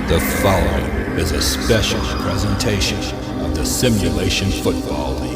The following is a special presentation of the Simulation Football League.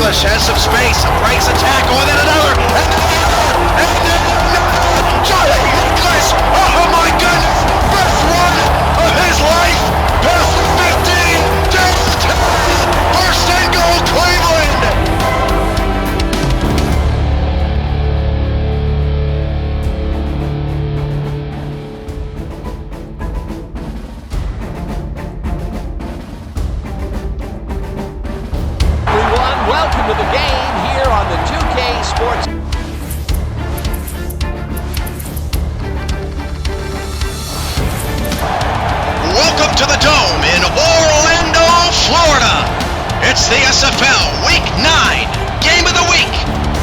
Has some space, breaks a tackle, and then another, and then Johnny Inglis, oh my goodness, best run of his life, past the 15, down the 10, first and goal, Cleveland. Welcome to the game here on the 2K Sports. Welcome to the Dome in Orlando, Florida. It's the SFL Week 9 Game of the Week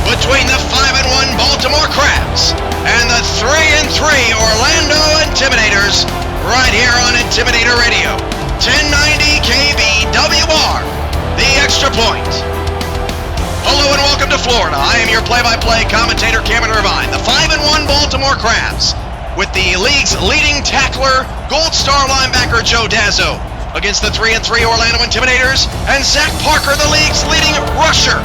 between the 5-1 Baltimore Crabs and the 3-3 Orlando Intimidators right here on Intimidator Radio, 1090 KBWR, the Extra Point. Hello and welcome to Florida. I am your play-by-play commentator, Cameron Irvine. The 5-1 Baltimore Crabs with the league's leading tackler, Gold Star linebacker Joe Dazzo against the 3-3 Orlando Intimidators and Zach Parker, the league's leading rusher.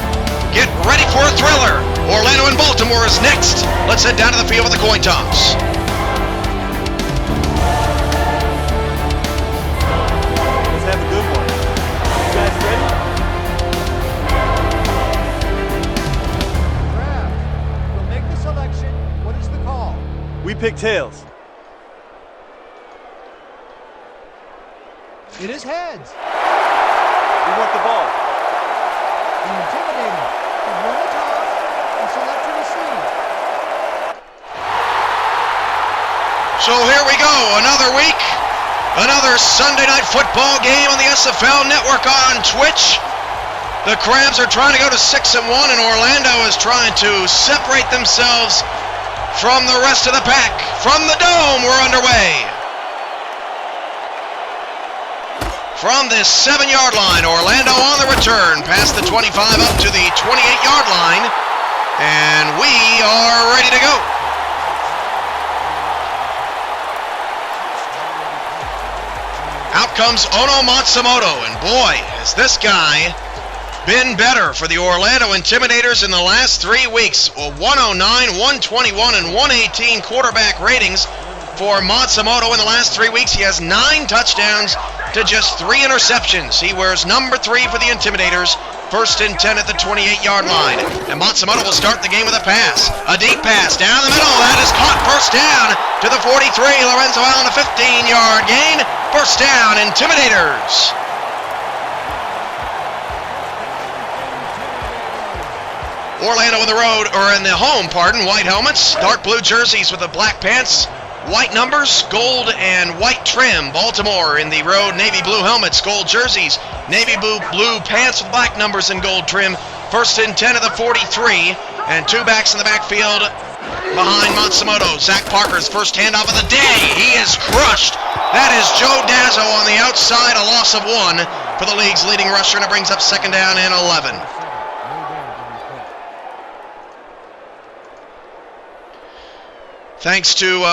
Get ready for a thriller. Orlando and Baltimore is next. Let's head down to the field with the coin toss. Let's have a good one. You guys ready? We pick tails. It is heads. We want the ball. The Intimidator will run the toss and select to receive. So here we go, another week, another Sunday night football game on the SFL Network on Twitch. The Crabs are trying to go to 6-1, and Orlando is trying to separate themselves from the rest of the pack. From the Dome, we're underway. From this 7-yard line, Orlando on the return, past the 25 up to the 28-yard line, and we are ready to go. Out comes Ono Matsumoto, and boy, has this guy been better for the Orlando Intimidators in the last 3 weeks. 109, 121, and 118 quarterback ratings for Matsumoto in the last 3 weeks. He has 9 touchdowns to just 3 interceptions. He wears number 3 for the Intimidators. First and 10 at the 28-yard line. And Matsumoto will start the game with a pass. A deep pass down the middle. That is caught. First down to the 43. Lorenzo Allen, a 15-yard gain. First down, Intimidators. Orlando in the road, or in the home, white helmets, dark blue jerseys with the black pants, white numbers, gold and white trim. Baltimore in the road, navy blue helmets, gold jerseys, navy blue pants with black numbers and gold trim. First and 10 of the 43, and 2 backs in the backfield behind Matsumoto. Zach Parker's first handoff of the day. He is crushed. That is Joe Dazzo on the outside, a loss of 1 for the league's leading rusher, and it brings up second down and 11. Thanks to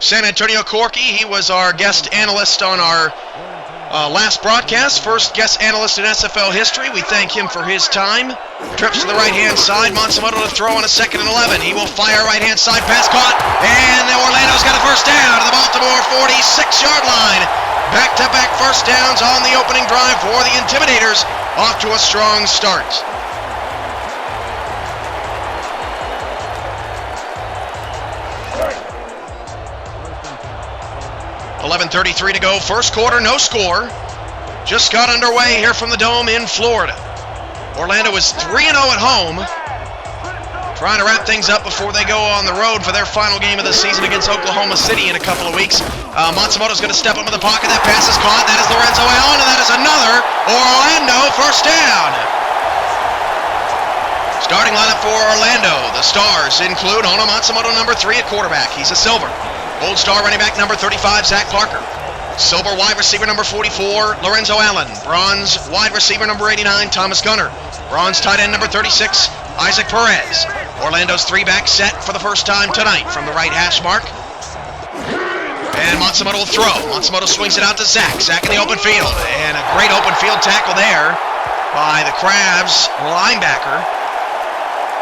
San Antonio Corky. He was our guest analyst on our last broadcast. First guest analyst in SFL history. We thank him for his time. Trips to the right-hand side. Matsumoto to throw on a 2nd and 11. He will fire right-hand side. Pass caught. And Orlando's got a first down to the Baltimore 46-yard line. Back-to-back first downs on the opening drive for the Intimidators. Off to a strong start. 11:33 to go. First quarter, no score. Just got underway here from the Dome in Florida. Orlando is 3-0 at home. Trying to wrap things up before they go on the road for their final game of the season against Oklahoma City in a couple of weeks. Matsumoto's going to step up in the pocket. That pass is caught. That is Lorenzo Allen, and that is another Orlando first down. Starting lineup for Orlando. The Stars include Ono Matsumoto, number 3 at quarterback. He's a silver. Gold Star running back number 35, Zach Parker. Silver wide receiver number 44, Lorenzo Allen. Bronze wide receiver number 89, Thomas Gunner. Bronze tight end number 36, Isaac Perez. Orlando's 3-back set for the first time tonight from the right hash mark. And Matsumoto will throw. Matsumoto swings it out to Zach. Zach in the open field. And a great open field tackle there by the Crabs linebacker.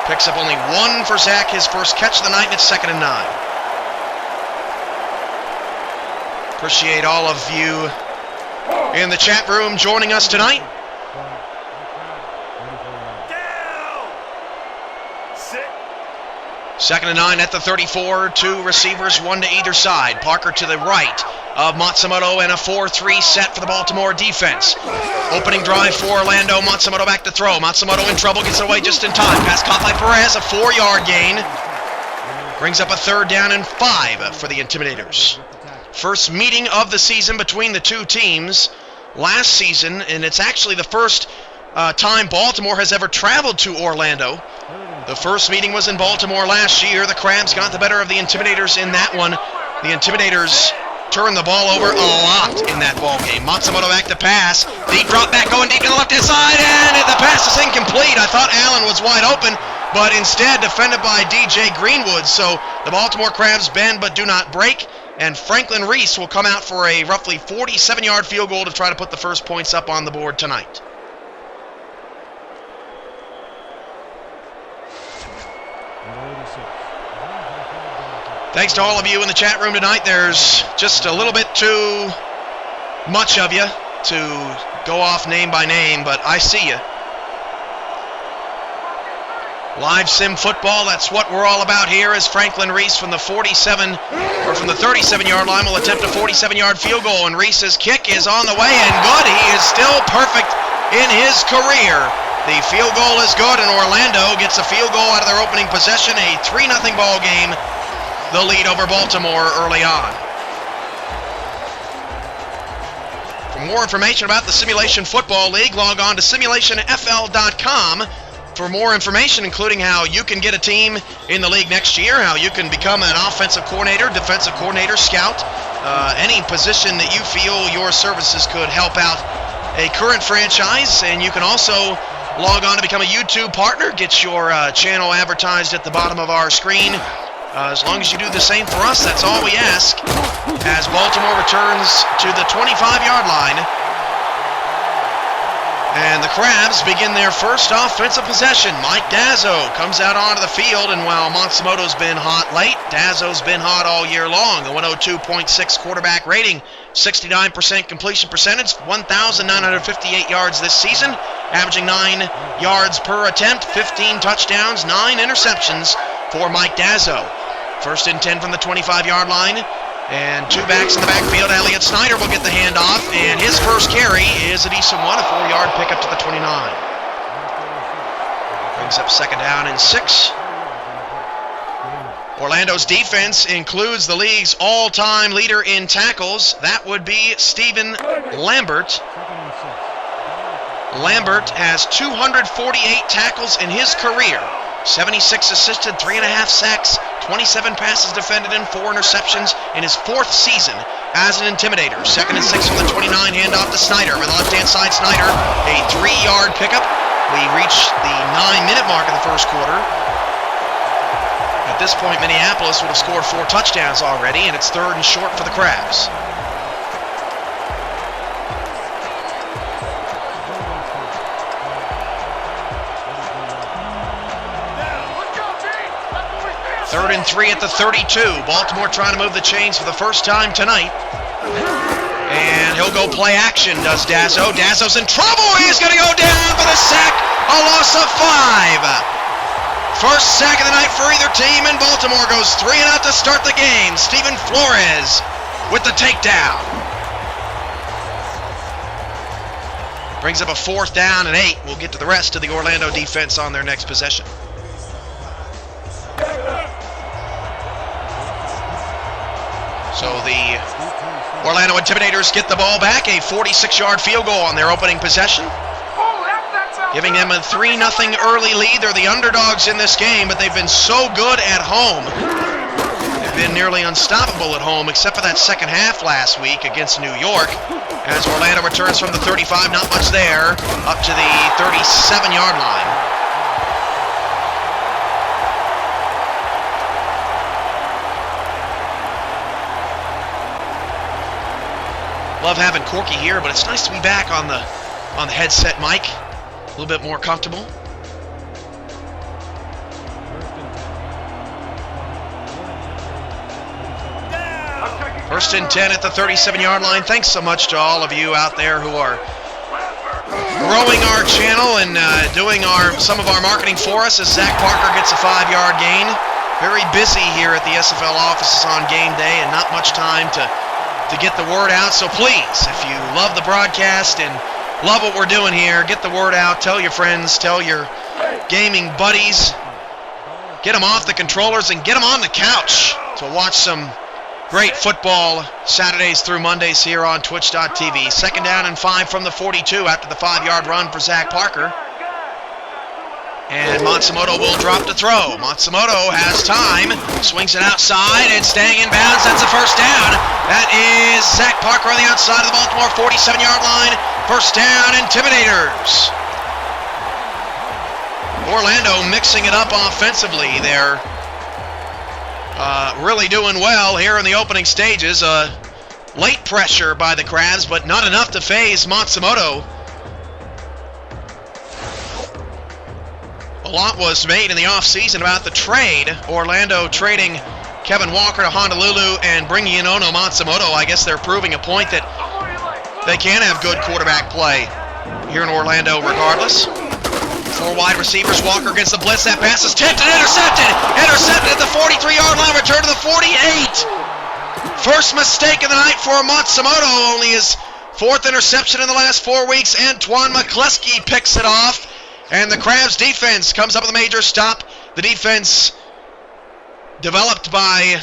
Picks up only 1 for Zach, his first catch of the night, and it's 2nd and 9. Appreciate all of you in the chat room joining us tonight. Second and 9 at the 34. 2 receivers, 1 to either side. Parker to the right of Matsumoto, and a 4-3 set for the Baltimore defense. Opening drive for Orlando. Matsumoto back to throw. Matsumoto in trouble, gets it away just in time. Pass caught by Perez, a 4-yard gain. Brings up a 3rd down and 5 for the Intimidators. First meeting of the season between the two teams last season, and it's actually the first time Baltimore has ever traveled to Orlando. The first meeting was in Baltimore last year. The Crabs got the better of the Intimidators in that one. The Intimidators turned the ball over a lot in that ball game. Matsumoto back to pass. Deep drop back, going deep to the left-hand side, and the pass is incomplete. I thought Allen was wide open, but instead defended by DJ Greenwood. So the Baltimore Crabs bend but do not break, and Franklin Reese will come out for a roughly 47-yard field goal to try to put the first points up on the board tonight. Thanks to all of you in the chat room tonight. There's just a little bit too much of you to go off name by name, but I see you. Live sim football, that's what we're all about here, as Franklin Reese from the 37-yard line will attempt a 47-yard field goal, and Reese's kick is on the way and good. He is still perfect in his career. The field goal is good, and Orlando gets a field goal out of their opening possession, a 3-0 ball game. The lead over Baltimore early on. For more information about the Simulation Football League, log on to simulationfl.com for more information, including how you can get a team in the league next year, how you can become an offensive coordinator, defensive coordinator, scout, any position that you feel your services could help out a current franchise. And you can also log on to become a YouTube partner, get your channel advertised at the bottom of our screen. As long as you do the same for us, that's all we ask. As Baltimore returns to the 25-yard line. And the Crabs begin their first offensive possession. Mike Dazzo comes out onto the field, and while Matsumoto's been hot late, Dazzo's been hot all year long. A 102.6 quarterback rating, 69% completion percentage, 1,958 yards this season, averaging 9 yards per attempt, 15 touchdowns, 9 interceptions for Mike Dazzo. First and 10 from the 25-yard line. And 2 backs in the backfield. Elliott Snyder will get the handoff, and his first carry is a decent one, a 4-yard pickup to the 29. Brings up 2nd down and 6. Orlando's defense includes the league's all-time leader in tackles. That would be Stephen Lambert. Lambert has 248 tackles in his career. 76 assisted, 3.5 sacks, 27 passes defended, and 4 interceptions in his 4th season as an Intimidator. 2nd and 6 from the 29, handoff to Snyder. On the left-hand side, Snyder, a 3-yard pickup. We reach the 9-minute mark of the first quarter. At this point, Minneapolis would have scored 4 touchdowns already, and it's 3rd and short for the Crabs. Third and 3 at the 32. Baltimore trying to move the chains for the first time tonight. And he'll go play action, does Dazzo. Dazzo's in trouble. He's going to go down for the sack. A loss of 5. First sack of the night for either team, and Baltimore goes 3-0 to start the game. Steven Flores with the takedown. Brings up a 4th down and 8. We'll get to the rest of the Orlando defense on their next possession. So the Orlando Intimidators get the ball back, a 46-yard field goal on their opening possession, giving them a 3-0 early lead. They're the underdogs in this game, but they've been so good at home. They've been nearly unstoppable at home, except for that second half last week against New York, as Orlando returns from the 35, not much there, up to the 37-yard line. Love having Corky here, but it's nice to be back on the headset mic. A little bit more comfortable. First and 10 at the 37-yard line. Thanks so much to all of you out there who are growing our channel and doing some of our marketing for us as Zach Parker gets a 5-yard gain. Very busy here at the SFL offices on game day and not much time to get the word out. So please, if you love the broadcast and love what we're doing here, get the word out. Tell your friends, tell your gaming buddies. Get them off the controllers and get them on the couch to watch some great football Saturdays through Mondays here on Twitch.tv. 2nd down and 5 from the 42 after the 5-yard run for Zach Parker. And Matsumoto will drop to throw. Matsumoto has time, swings it outside, and staying in bounds. That's a 1st down. That is Zach Parker on the outside of the Baltimore 47-yard line. 1st down, Intimidators. Orlando mixing it up offensively. They're really doing well here in the opening stages. Late pressure by the Crabs, but not enough to faze Matsumoto. A lot was made in the offseason about the trade. Orlando trading Kevin Walker to Honolulu and bringing in Ono Matsumoto. I guess they're proving a point that they can have good quarterback play here in Orlando regardless. 4 wide receivers. Walker gets the blitz. That pass is tipped and intercepted. Intercepted at the 43-yard line. Return to the 48. First mistake of the night for Matsumoto. Only his 4th interception in the last 4 weeks. Antoine McCluskey picks it off. And the Crabs defense comes up with a major stop. The defense developed by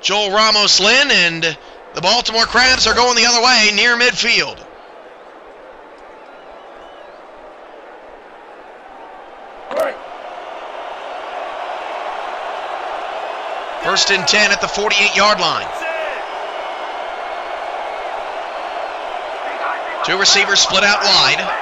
Joel Ramos-Lynn, and the Baltimore Crabs are going the other way near midfield. First and 10 at the 48-yard line. 2 receivers split out wide.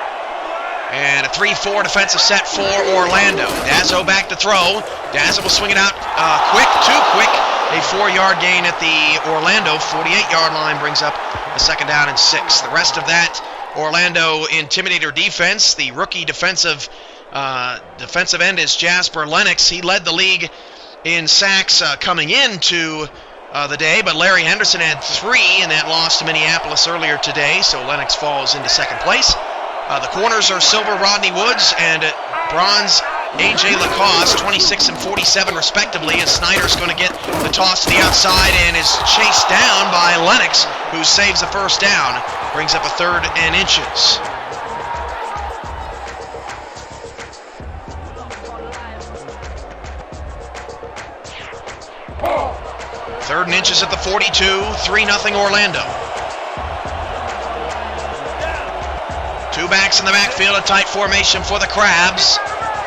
And a 3-4 defensive set for Orlando. Dazzo back to throw. Dazzo will swing it out too quick. A 4-yard gain at the Orlando 48-yard line brings up a 2nd down and 6. The rest of that Orlando Intimidator defense, the rookie defensive end is Jasper Lennox. He led the league in sacks coming into the day, but Larry Henderson had 3 in that loss to Minneapolis earlier today, so Lennox falls into 2nd place. The corners are silver Rodney Woods and bronze A.J. Lacoste, 26 and 47 respectively, and Snyder's going to get the toss to the outside and is chased down by Lennox, who saves a 1st down, brings up a 3rd and inches. Third and inches at the 42, 3-0 Orlando. 2 backs in the backfield, a tight formation for the Crabs.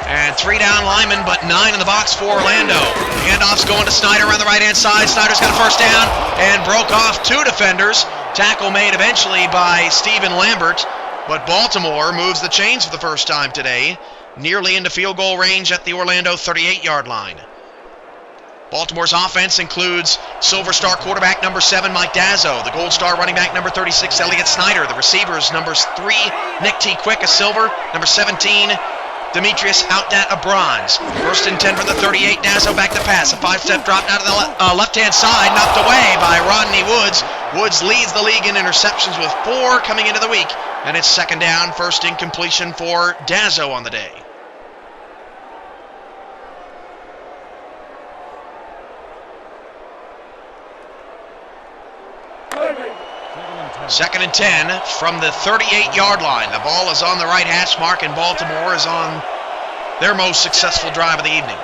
And 3 down linemen, but 9 in the box for Orlando. Handoff's going to Snyder on the right-hand side. Snyder's got a 1st down and broke off 2 defenders. Tackle made eventually by Stephen Lambert. But Baltimore moves the chains for the first time today, nearly into field goal range at the Orlando 38-yard line. Baltimore's offense includes Silver Star quarterback number 7, Mike Dazzo, the Gold Star running back number 36, Elliott Snyder, the receivers numbers 3, Nick T. Quick, a silver, number 17, Demetrius Outdat, a bronze. 1st and 10 from the 38, Dazzo back to pass, a 5-step drop down to the left-hand side, knocked away by Rodney Woods. Woods leads the league in interceptions with 4 coming into the week, and it's 2nd down, 1st incompletion for Dazzo on the day. Second and 10 from the 38-yard line. The ball is on the right hash mark, and Baltimore is on their most successful drive of the evening.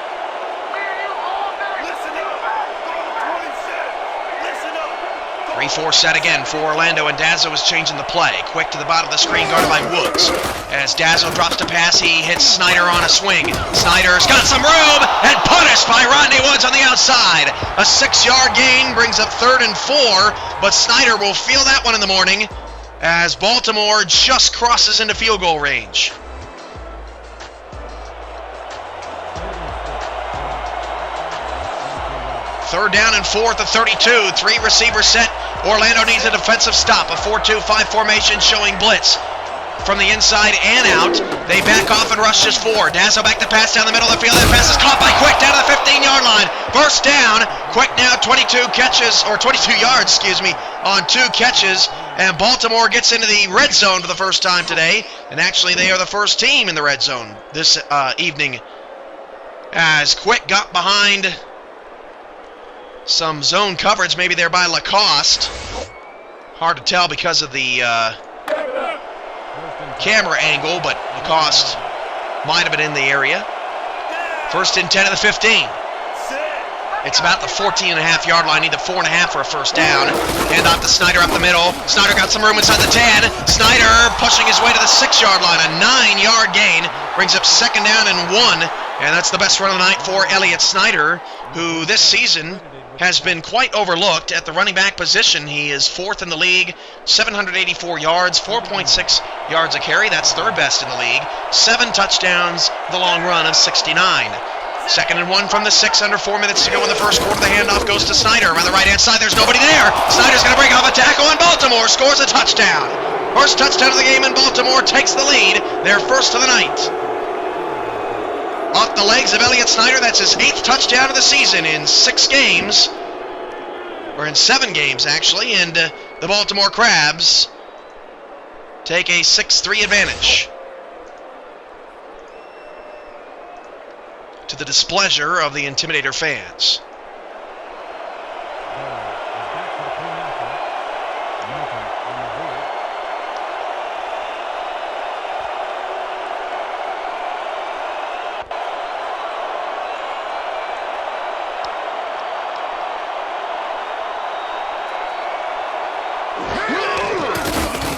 3-4 set again for Orlando, and Dazzo is changing the play. Quick to the bottom of the screen, guarded by Woods. As Dazzo drops to pass, he hits Snyder on a swing. Snyder's got some room, and punished by Rodney Woods on the outside. A 6-yard gain brings up 3rd and 4, but Snyder will feel that one in the morning as Baltimore just crosses into field goal range. Third down and 4 at the 32. 3 receivers set. Orlando needs a defensive stop. A 4-2-5 formation showing blitz from the inside and out. They back off and rush just 4. Dazzo back to pass down the middle of the field. That pass is caught by Quick down to the 15-yard line. First down. Quick now 22 yards, on 2 catches. And Baltimore gets into the red zone for the first time today. And actually, they are the first team in the red zone this evening. As Quick got behind some zone coverage, maybe there by Lacoste. Hard to tell because of the camera angle, but Lacoste might have been in the area. First and 10 at the 15. It's about the 14.5-yard line. Need the 4.5 for a first down. Hand off to Snyder up the middle. Snyder got some room inside the 10. Snyder pushing his way to the 6-yard line. A 9-yard gain brings up 2nd down and 1. And that's the best run of the night for Elliott Snyder, who this season has been quite overlooked at the running back position. He is 4th in the league, 784 yards, 4.6 yards a carry. That's 3rd best in the league. 7 touchdowns, the long run of 69. 2nd and 1 from the 6, under 4 minutes to go in the first quarter. The handoff goes to Snyder. Around the right-hand side, there's nobody there. Snyder's going to break off a tackle, and Baltimore scores a touchdown. First touchdown of the game, and Baltimore takes the lead. Their first of the night. Off the legs of Elliott Snyder, that's his 8th touchdown of the season in 6 games. Or in 7 games, actually. And the Baltimore Crabs take a 6-3 advantage, to the displeasure of the Intimidator fans.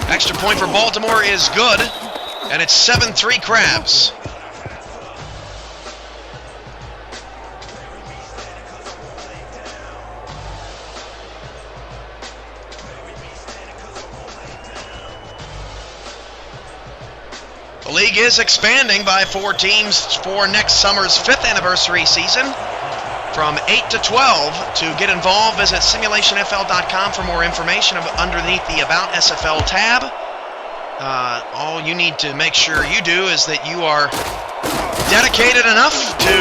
Extra point for Baltimore is good, and it's 7-3 Crabs. The league is expanding by 4 teams for next summer's 5th anniversary season. From 8 to 12. To get involved, visit simulationfl.com for more information underneath the About SFL tab. All you need to make sure you do is that you are dedicated enough to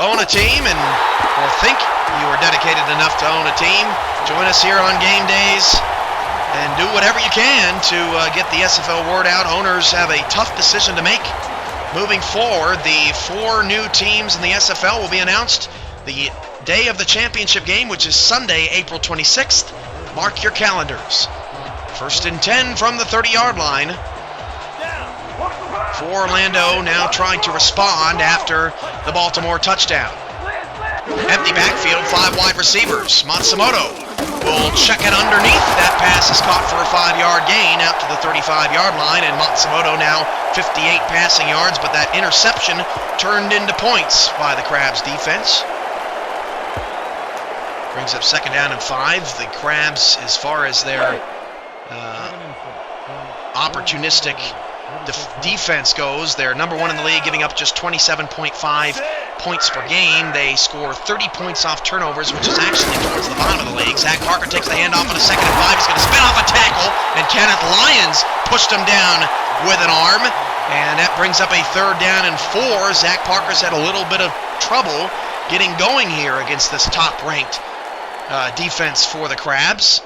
own a team, or think you are dedicated enough to own a team. Join us here on game days and do whatever you can to get the SFL word out. Owners have a tough decision to make moving forward. The 4 new teams in the SFL will be announced the day of the championship game, which is Sunday, April 26th. Mark your calendars. First and 10 from the 30-yard line for Orlando, now trying to respond after the Baltimore touchdown. Empty backfield, 5 wide receivers. Matsumoto will check it underneath. That pass is caught for a 5-yard gain out to the 35-yard line, and Matsumoto now 58 passing yards, but that interception turned into points by the Crabs defense. Brings up 2nd down and 5. The Crabs, as far as their opportunistic defense goes, they're number 1 in the league, giving up just 27.5 points per game. They score 30 points off turnovers, which is actually towards the bottom of the league. Zach Parker takes the handoff on a 2nd and 5. He's going to spin off a tackle, and Kenneth Lyons pushed him down with an arm. And that brings up a 3rd down and 4. Zach Parker's had a little bit of trouble getting going here against this top-ranked defense for the Crabs.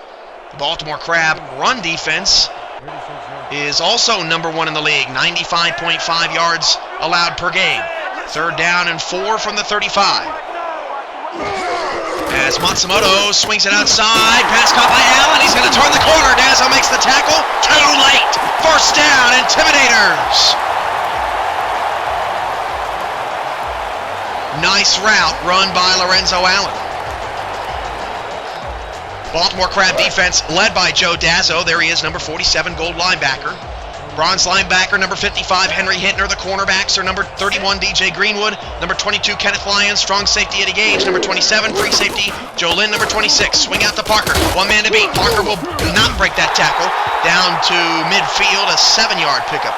The Baltimore Crab run defense is also number 1 in the league, 95.5 yards allowed per game. 3rd down and 4 from the 35. As Matsumoto swings it outside, pass caught by Allen, he's going to turn the corner. Dazzo makes the tackle, too late. First down, Intimidators. Nice route run by Lorenzo Allen. Baltimore Crab defense led by Joe Dazzo. There he is, number 47, gold linebacker. Bronze linebacker, number 55, Henry Hintner. The cornerbacks are number 31, DJ Greenwood. Number 22, Kenneth Lyons. Strong safety, Eddie Gage. Number 27, free safety, Joe Lynn. Number 26, swing out to Parker. One man to beat. Parker will not break that tackle. Down to midfield, a 7-yard pickup.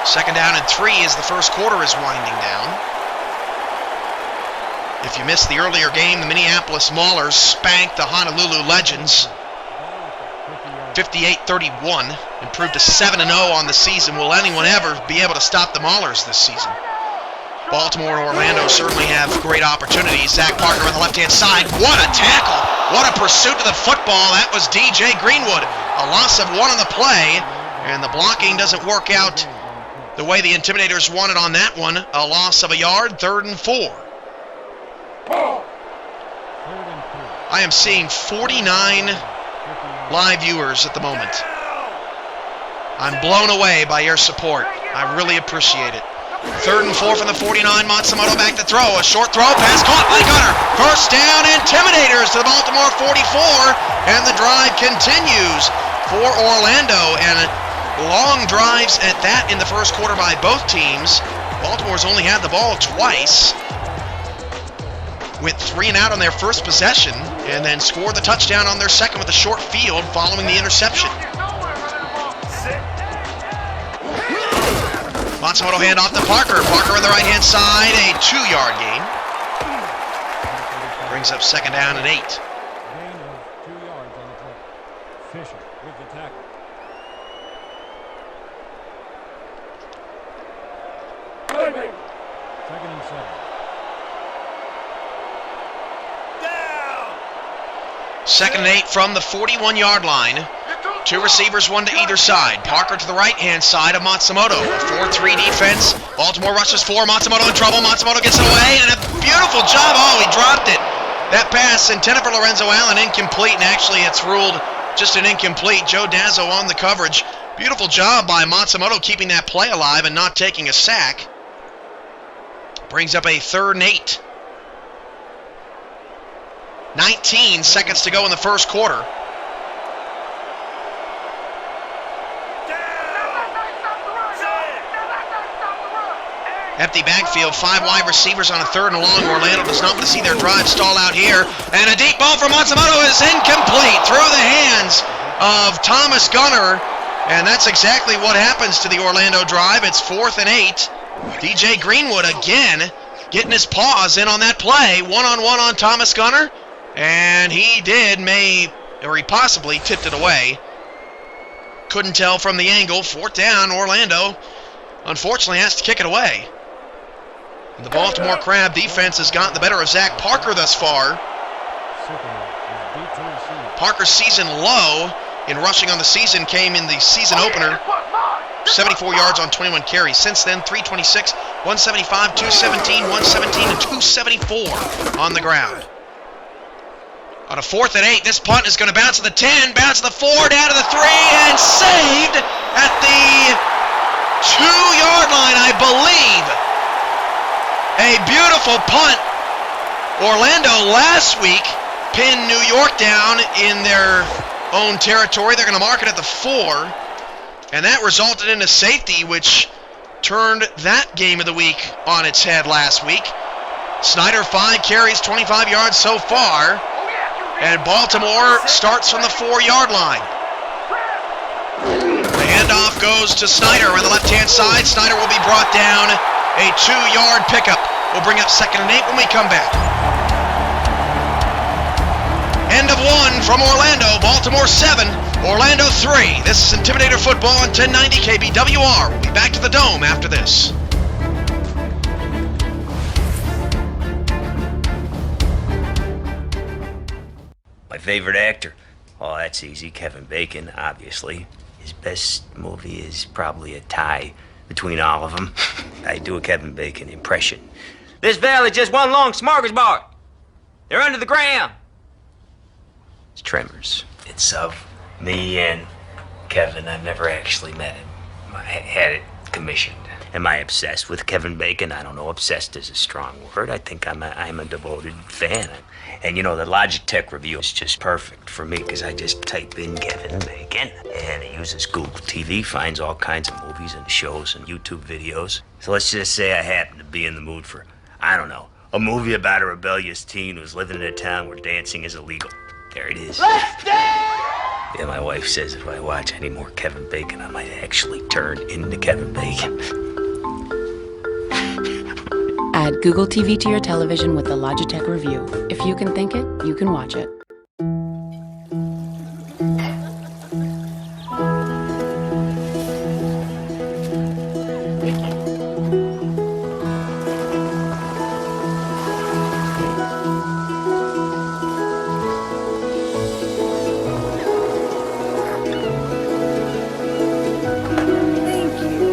Second down and 3 as the first quarter is winding down. If you missed the earlier game, the Minneapolis Maulers spanked the Honolulu Legends 58-31, improved to 7-0 on the season. Will anyone ever be able to stop the Maulers this season? Baltimore and Orlando certainly have great opportunities. Zach Parker on the left-hand side. What a tackle! What a pursuit to the football. That was DJ Greenwood. A loss of 1 on the play, and the blocking doesn't work out the way the Intimidators wanted on that one. A loss of a yard, 3rd and 4. I am seeing 49 live viewers at the moment. I'm blown away by your support. I really appreciate it. 3rd and 4 from the 49. Matsumoto back to throw. A short throw. Pass caught by Gunner. First down, Intimidators to the Baltimore 44. And the drive continues for Orlando. And long drives at that in the first quarter by both teams. Baltimore's only had the ball twice. Went 3 and out on their first possession, and then scored the touchdown on their second with a short field following the interception. Matsumoto handoff to Parker. Parker on the right-hand side, a 2-yard gain. Brings up second down and 8. Gain of 2 yards on the play. Fisher with the tackle. Second and 7. Second and 8 from the 41-yard line. 2 receivers, 1 to either side. Parker to the right-hand side of Matsumoto. A 4-3 defense. Baltimore rushes 4. Matsumoto in trouble. Matsumoto gets it away, and a beautiful job. Oh, he dropped it. That pass intended for Lorenzo Allen, incomplete, and actually it's ruled just an incomplete. Joe Dazzo on the coverage. Beautiful job by Matsumoto keeping that play alive and not taking a sack. Brings up a 3rd and 8. 19 seconds to go in the first quarter. Empty backfield, 5 wide receivers on a 3rd and long. Orlando does not want to see their drive stall out here. And a deep ball from Matsumoto is incomplete through the hands of Thomas Gunner. And that's exactly what happens to the Orlando drive. It's 4th and 8. DJ Greenwood again getting his paws in on that play. 1-on-1 on Thomas Gunner. And he he possibly tipped it away. Couldn't tell from the angle. 4th down, Orlando unfortunately has to kick it away. And the Baltimore Crab defense has gotten the better of Zach Parker thus far. Parker's season low in rushing on the season came in the season opener. 74 yards on 21 carries. Since then, 326, 175, 217, 117, and 274 on the ground. On a 4th and 8, this punt is going to bounce to the 10, bounce to the 4, down to the 3, and saved at the 2-yard line, I believe. A beautiful punt. Orlando last week pinned New York down in their own territory. They're going to mark it at the 4, and that resulted in a safety, which turned that game of the week on its head last week. Snyder, 5 carries, 25 yards so far. And Baltimore starts from the 4-yard line. The handoff goes to Snyder on the left-hand side. Snyder will be brought down. A 2-yard pickup. We'll bring up second and 8 when we come back. End of 1 from Orlando. Baltimore 7, Orlando 3. This is Intimidator Football on 1090 KBWR. We'll be back to the Dome after this. My favorite actor? Oh, that's easy. Kevin Bacon, obviously. His best movie is probably a tie between all of them. I do a Kevin Bacon impression. This valley's just one long smorgasbord. They're under the ground. It's Tremors. It's of me and Kevin. I've never actually met him. I had it commissioned. Am I obsessed with Kevin Bacon? I don't know. Obsessed is a strong word. I think I'm a devoted fan. And you know, the Logitech review is just perfect for me because I just type in Kevin Bacon and it uses Google TV, finds all kinds of movies and shows and YouTube videos. So let's just say I happen to be in the mood for, I don't know, a movie about a rebellious teen who's living in a town where dancing is illegal. There it is. Let's dance! Yeah, my wife says if I watch any more Kevin Bacon, I might actually turn into Kevin Bacon. Add Google TV to your television with the Logitech review. If you can think it, you can watch it.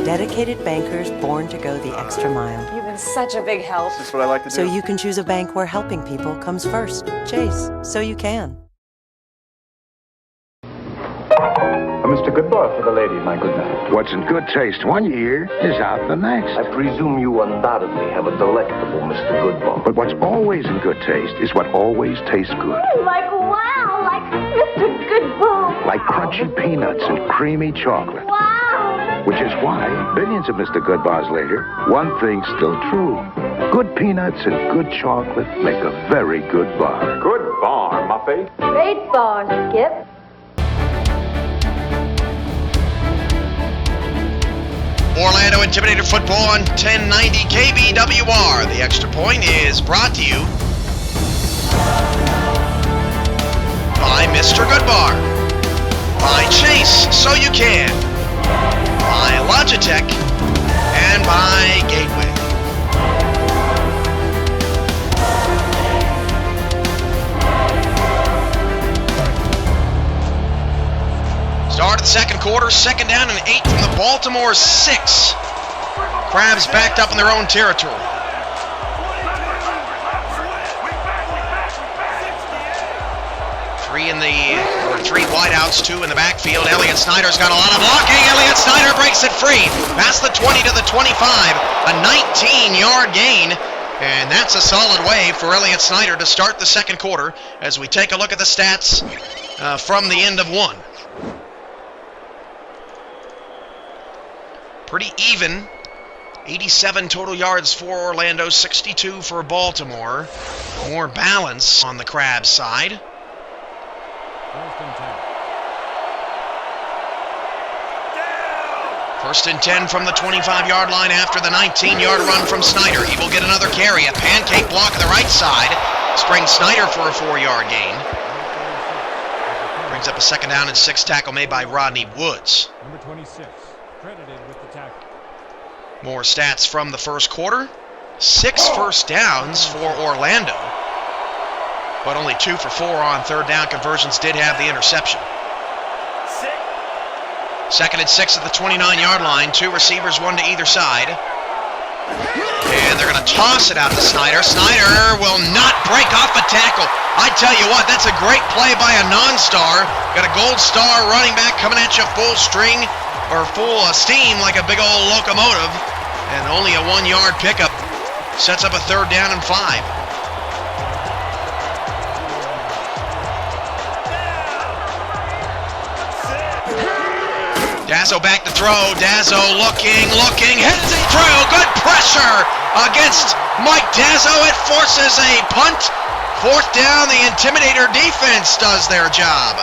Dedicated bankers born to go the extra mile. You've been such a big help. This is what I like to do. So you can choose a bank where helping people comes first. Chase, so you can. Mr. Goodbar for the lady, my good man. What's in good taste one year is out the next. I presume you undoubtedly have a delectable Mr. Goodbar. But what's always in good taste is what always tastes good. Like wow, like Mr. Goodbar. Like crunchy peanuts and creamy chocolate. Wow. Which is why, billions of Mr. Goodbars later, one thing's still true. Good peanuts and good chocolate make a very good bar. Good bar, Muffy. Great bar, Skip. Orlando Intimidator Football on 1090 KBWR. The Extra Point is brought to you by Mr. Goodbar, by Chase, So You Can, by Logitech, and by Gateway. Start of the second quarter, second down and 8 from the Baltimore 6. Crabs backed up in their own territory. Three wideouts, 2 in the backfield. Elliott Snyder's got a lot of blocking. Elliott Snyder breaks it free. Past the 20 to the 25. A 19-yard gain. And that's a solid way for Elliott Snyder to start the second quarter as we take a look at the stats from the end of one. Pretty even. 87 total yards for Orlando, 62 for Baltimore. More balance on the Crabs side. First and 10 from the 25-yard line after the 19-yard run from Snyder. He will get another carry. A pancake block on the right side. Springs Snyder for a 4-yard gain. Brings up a second down and 6 tackle made by Rodney Woods. Number 26, credited with the tackle. More stats from the first quarter. 6 first downs for Orlando. But only 2 for 4 on third down conversions. Did have the interception. Second and 6 at the 29-yard line. 2 receivers, 1 to either side. And they're going to toss it out to Snyder. Snyder will not break off a tackle. I tell you what, that's a great play by a non-star. Got a gold star running back coming at you full string, or full steam like a big old locomotive. And only a 1-yard pickup sets up a third down and 5. Dazzo back to throw. Dazzo looking, heads it through. Good pressure against Mike Dazzo. It forces a punt. Fourth down, the Intimidator defense does their job.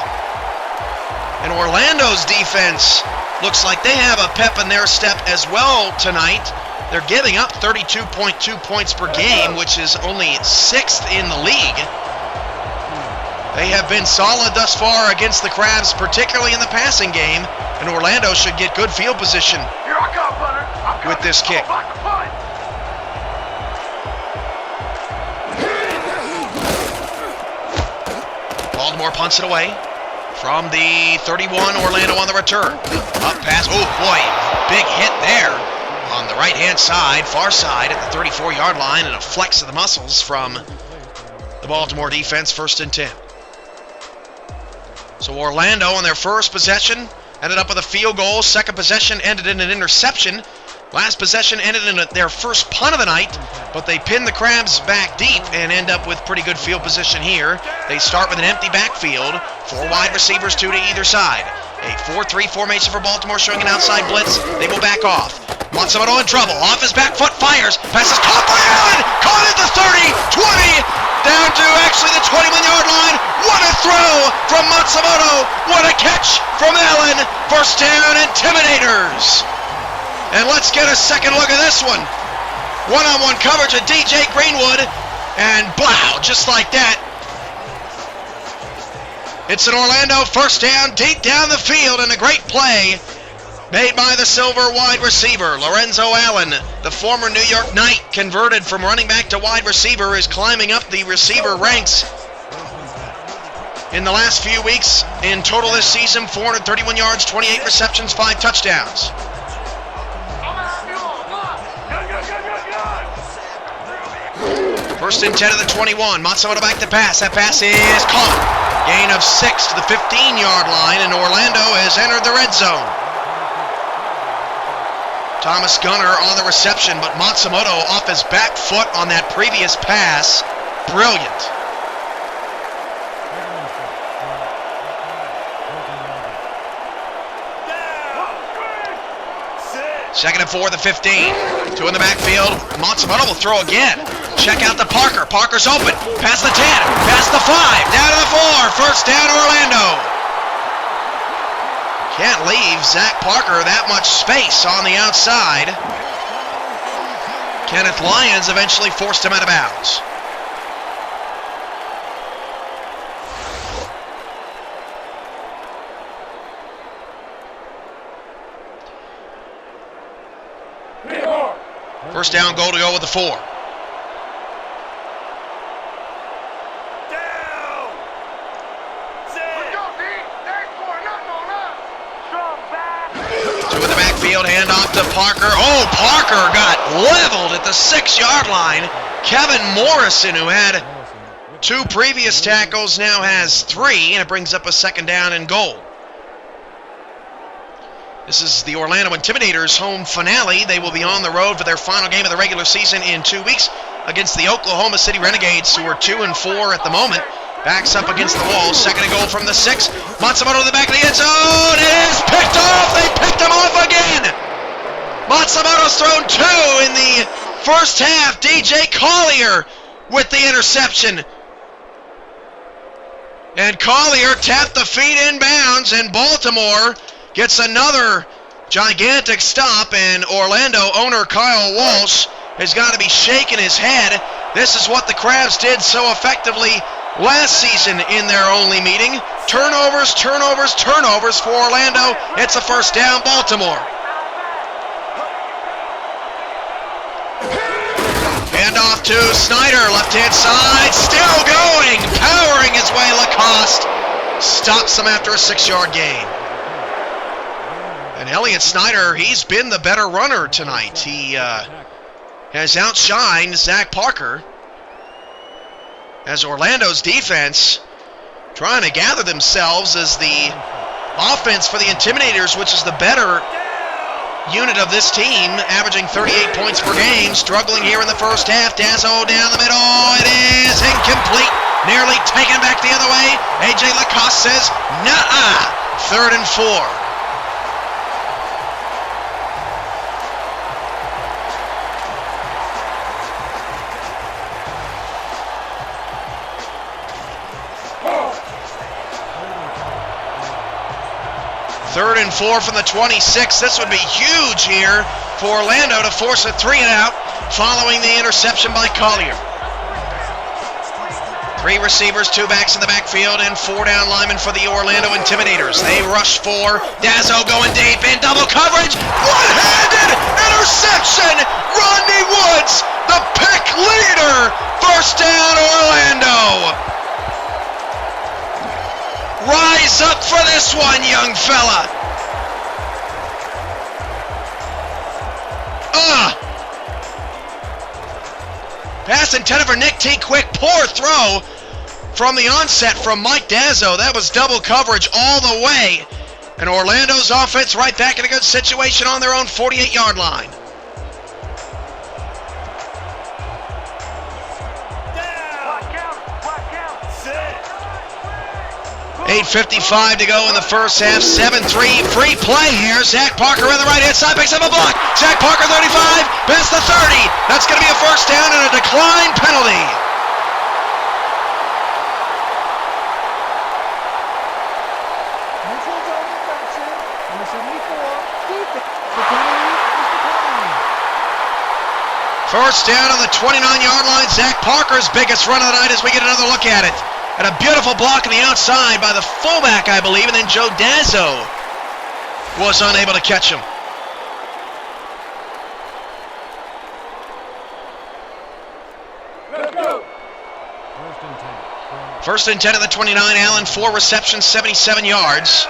And Orlando's defense looks like they have a pep in their step as well tonight. They're giving up 32.2 points per game, which is only 6th in the league. They have been solid thus far against the Crabs, particularly in the passing game, and Orlando should get good field position with this kick. Baltimore punts it away from the 31, Orlando on the return. Up pass, oh boy, big hit there on the right-hand side, far side at the 34-yard line, and a flex of the muscles from the Baltimore defense, 1st and 10. So Orlando on their first possession ended up with a field goal. Second possession ended in an interception. Last possession ended in their first punt of the night, but they pin the Crabs back deep and end up with pretty good field position here. They start with an empty backfield, 4 wide receivers, 2 to either side. A 4-3 formation for Baltimore showing an outside blitz. They will back off. Matsumoto in trouble. Off his back foot, fires. Passes caught by Allen. Caught at the 30, 20, down to actually the 21-yard line. What a throw from Matsumoto. What a catch from Allen. First down, Intimidators. And let's get a second look at this one. One-on-one coverage of DJ Greenwood. And blow, just like that. It's an Orlando first down, deep down the field, and a great play made by the silver wide receiver. Lorenzo Allen, the former New York Knight, converted from running back to wide receiver, is climbing up the receiver ranks. In the last few weeks, in total this season, 431 yards, 28 receptions, 5 touchdowns. First and 10 of the 21. Matsumoto back to pass. That pass is caught. Gain of 6 to the 15-yard line, and Orlando has entered the red zone. Thomas Gunner on the reception, but Matsumoto off his back foot on that previous pass. Brilliant. Second and 4 at the 15. 2 in the backfield. Matsumoto will throw again. Check out the Parker. Parker's open. Past the 10. Past the 5. Down to the 4. First down, Orlando. Can't leave Zach Parker that much space on the outside. Kenneth Lyons eventually forced him out of bounds. First down, goal to go with the 4. Hand off to Parker. Oh, Parker got leveled at the 6-yard line. Kevin Morrison, who had 2 previous tackles, now has 3, and it brings up a second down and goal. This is the Orlando Intimidators' home finale. They will be on the road for their final game of the regular season in 2 weeks against the Oklahoma City Renegades, who are 2-4 at the moment. Backs up against the wall. Second and goal from the 6. Matsumoto to the back of the end zone. It is picked off. They picked him off again. Matsumoto's thrown 2 in the first half. DJ Collier with the interception. And Collier tapped the feet in bounds, and Baltimore gets another gigantic stop, and Orlando owner Kyle Walsh has got to be shaking his head. This is what the Crabs did so effectively last season in their only meeting. Turnovers, turnovers, turnovers for Orlando. It's a first down, Baltimore. Handoff to Snyder, left-hand side, still going, powering his way, Lacoste. Stops him after a 6-yard gain. And Elliott Snyder, he's been the better runner tonight. He has outshined Zach Parker, as Orlando's defense trying to gather themselves as the offense for the Intimidators, which is the better unit of this team, averaging 38 points per game, struggling here in the first half. Dazzo down the middle. It is incomplete. Nearly taken back the other way. A.J. Lacoste says, nah. 3rd and 4. Third and 4 from the 26. This would be huge here for Orlando to force a 3-and-out following the interception by Collier. 3 receivers, 2 backs in the backfield, and 4 down linemen for the Orlando Intimidators. They rush 4. Dazzo going deep in double coverage. One-handed interception. Rodney Woods, the pick leader. First down, Orlando. Rise up for this one, young fella. Pass intended for Nick T. Quick. Poor throw from the onset from Mike Dazzo. That was double coverage all the way. And Orlando's offense right back in a good situation on their own 48-yard line. 8:55 to go in the first half. 7-3 free play here. Zach Parker on the right-hand side picks up a block. Zach Parker 35, past the 30. That's going to be a first down and a decline penalty. Neutral zone infraction. Number 74. Defense. The penalty is declined. First down on the 29-yard line. Zach Parker's biggest run of the night as we get another look at it. And a beautiful block on the outside by the fullback, I believe, and then Joe Dazzo was unable to catch him. Let's go. First and 10 at the 29. Allen, 4 receptions, 77 yards.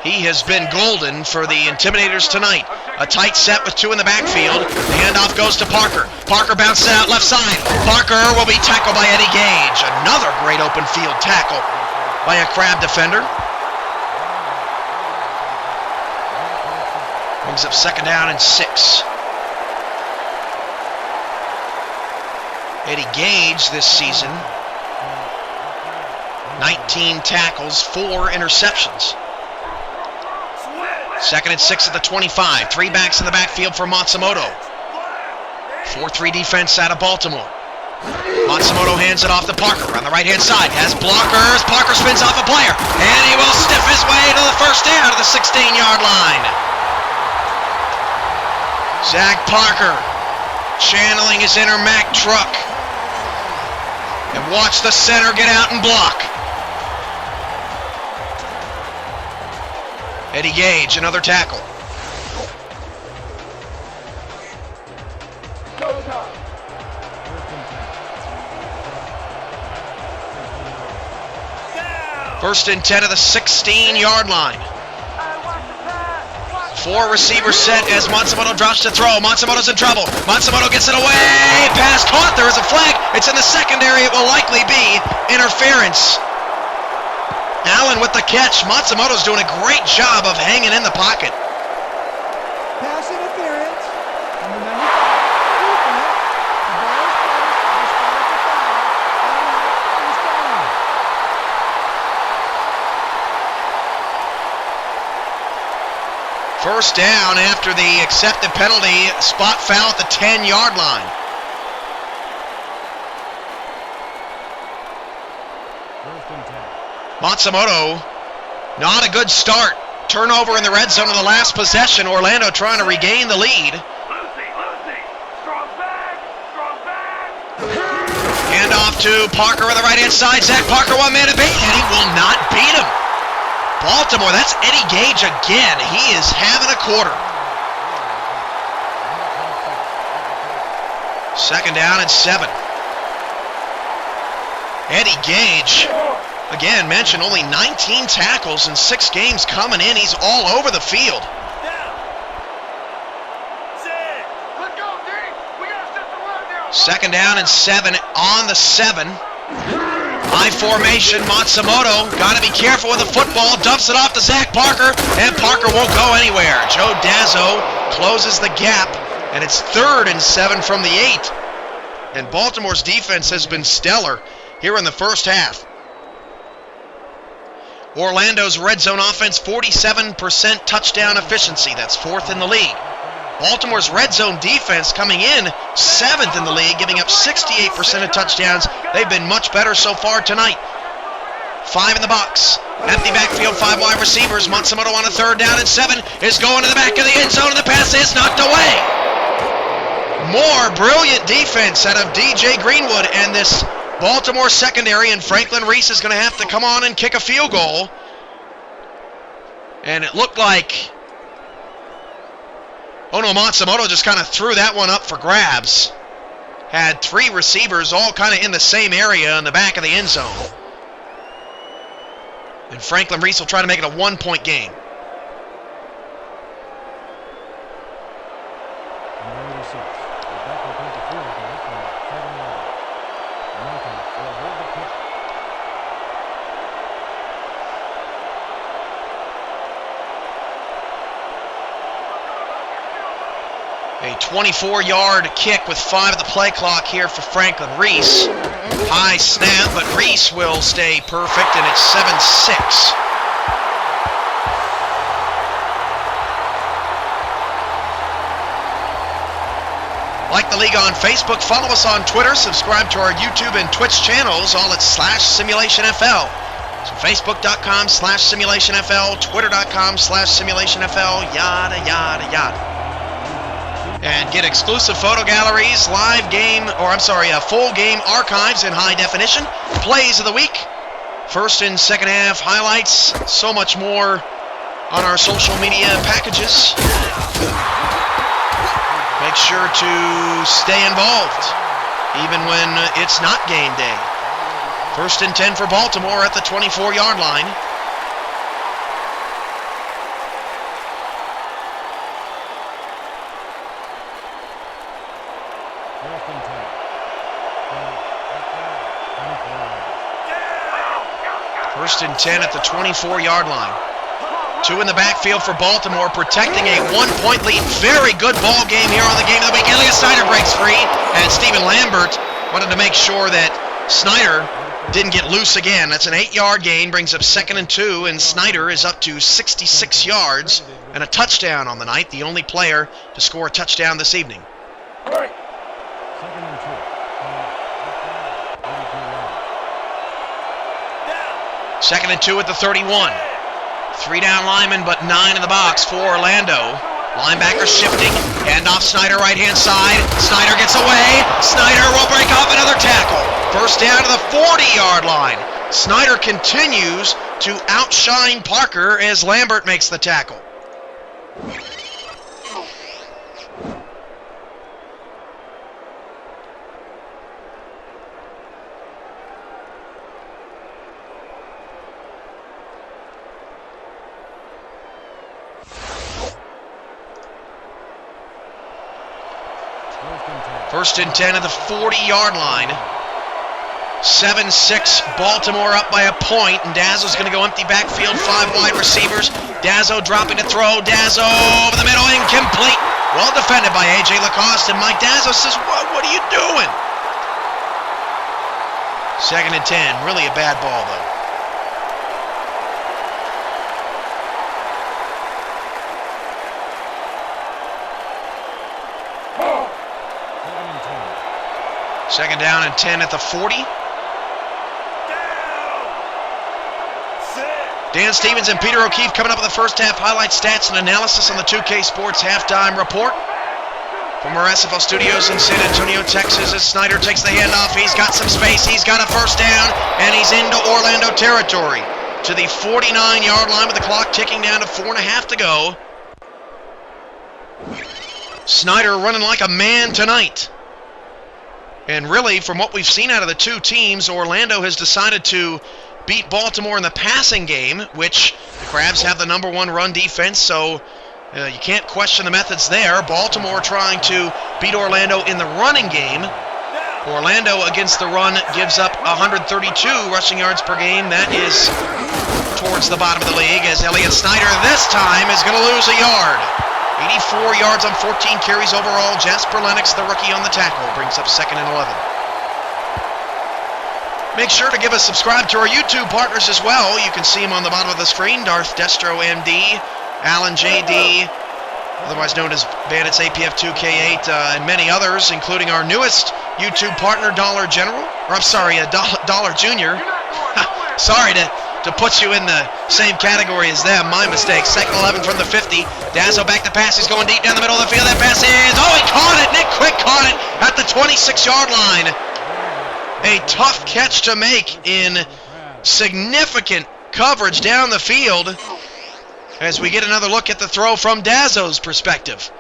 He has been golden for the Intimidators tonight. A tight set with 2 in the backfield. The handoff goes to Parker. Parker bounces out left side. Parker will be tackled by Eddie Gage. Another great open field tackle by a Crab defender. Brings up second down and 6. Eddie Gage this season, 19 tackles, 4 interceptions. Second and 6 at the 25. 3 backs in the backfield for Matsumoto. 4-3 defense out of Baltimore. Matsumoto hands it off to Parker on the right-hand side. Has blockers. Parker spins off a player. And he will stiff his way to the first down to the 16-yard line. Zach Parker channeling his inner Mack truck. And watch the center get out and block. Eddie Gage, another tackle. First and 10 of the 16-yard line. 4 receivers set as Matsumoto drops to throw. Matsumoto's in trouble. Matsumoto gets it away. Pass caught. There is a flag. It's in the secondary. It will likely be interference. Allen with the catch. Matsumoto's doing a great job of hanging in the pocket. Pass interference. Number 95. Defense. The ball is placed. Despite the foul. Automatic first down. First down after the accepted penalty. Spot foul at the 10-yard line. Matsumoto, not a good start. Turnover in the red zone in the last possession. Orlando trying to regain the lead. Hand off to Parker on the right-hand side. Zach Parker, one man to beat, and he will not beat him. Baltimore, that's Eddie Gage again. He is having a quarter. Second down and 7. Eddie Gage, again, mentioned only 19 tackles in 6 games coming in. He's all over the field. Second down and 7 on the 7. High formation, Matsumoto. Got to be careful with the football. Dumps it off to Zach Parker, and Parker won't go anywhere. Joe Dazzo closes the gap, and it's 3rd and 7 from the 8. And Baltimore's defense has been stellar here in the first half. Orlando's red zone offense, 47% touchdown efficiency. That's 4th in the league. Baltimore's red zone defense coming in 7th in the league, giving up 68% of touchdowns. They've been much better so far tonight. 5 in the box. Empty backfield, 5 wide receivers. Matsumoto on a 3rd down and 7 is going to the back of the end zone, and the pass is knocked away. More brilliant defense out of DJ Greenwood and this Baltimore secondary, and Franklin Reese is going to have to come on and kick a field goal. And it looked like Matsumoto just kind of threw that one up for grabs. Had 3 receivers all kind of in the same area in the back of the end zone. And Franklin Reese will try to make it a 1-point game. A 24-yard kick with 5 at the play clock here for Franklin Reese. High snap, but Reese will stay perfect, and it's 7-6. Like the league on Facebook, follow us on Twitter, subscribe to our YouTube and Twitch channels, all at /SimulationFL. So Facebook.com/SimulationFL, Twitter.com/SimulationFL, yada, yada, yada. And get exclusive photo galleries, full game archives in high definition, plays of the week, first and second half highlights, so much more on our social media packages. Make sure to stay involved, even when it's not game day. First and 10 for Baltimore at the 24-yard line. First and 10 at the 24-yard line. 2 in the backfield for Baltimore, protecting a 1-point lead. Very good ball game here on the Game of the Week. Elliott Snyder breaks free, and Stephen Lambert wanted to make sure that Snyder didn't get loose again. That's an 8-yard gain, brings up 2nd and 2, and Snyder is up to 66 yards and a touchdown on the night, the only player to score a touchdown this evening. 2nd and 2 at the 31. 3 down linemen, but 9 in the box for Orlando. Linebacker shifting, handoff Snyder right-hand side. Snyder gets away. Snyder will break off another tackle. First down to the 40-yard line. Snyder continues to outshine Parker as Lambert makes the tackle. First and 10 at the 40-yard line. 7-6, Baltimore up by a point, and Dazzo's going to go empty backfield, 5 wide receivers. Dazzo dropping to throw. Dazzo over the middle, incomplete. Well defended by A.J. Lacoste, and Mike Dazzo says, what are you doing? 2nd and 10, really a bad ball, though. Second down and 10 at the 40. Dan Stevens and Peter O'Keefe coming up with the first half highlights, stats, and analysis on the 2K Sports Halftime Report. From our SFL studios in San Antonio, Texas, as Snyder takes the handoff, he's got some space, he's got a first down, and he's into Orlando territory. To the 49-yard line with the clock ticking down to 4.5 to go. Snyder running like a man tonight. And really, from what we've seen out of the two teams, Orlando has decided to beat Baltimore in the passing game, which the Crabs have the number 1 run defense, so you can't question the methods there. Baltimore trying to beat Orlando in the running game. Orlando against the run gives up 132 rushing yards per game. That is towards the bottom of the league, as Elliott Snyder this time is going to lose a yard. 84 yards on 14 carries overall. Jasper Lennox, the rookie, on the tackle, brings up 2nd and 11. Make sure to give us subscribe to our YouTube partners as well. You can see them on the bottom of the screen. Darth Destro MD, Alan JD, otherwise known as Bandits APF 2K8, and many others, including our newest YouTube partner, Dollar General. Or I'm sorry, Dollar Junior. Sorry to put you in the same category as them. My mistake. 2nd 11 from the 50. Dazzo back to pass. He's going deep down the middle of the field. That pass is... Oh, he caught it! Nick Quick caught it at the 26-yard line. A tough catch to make in significant coverage down the field as we get another look at the throw from Dazzo's perspective.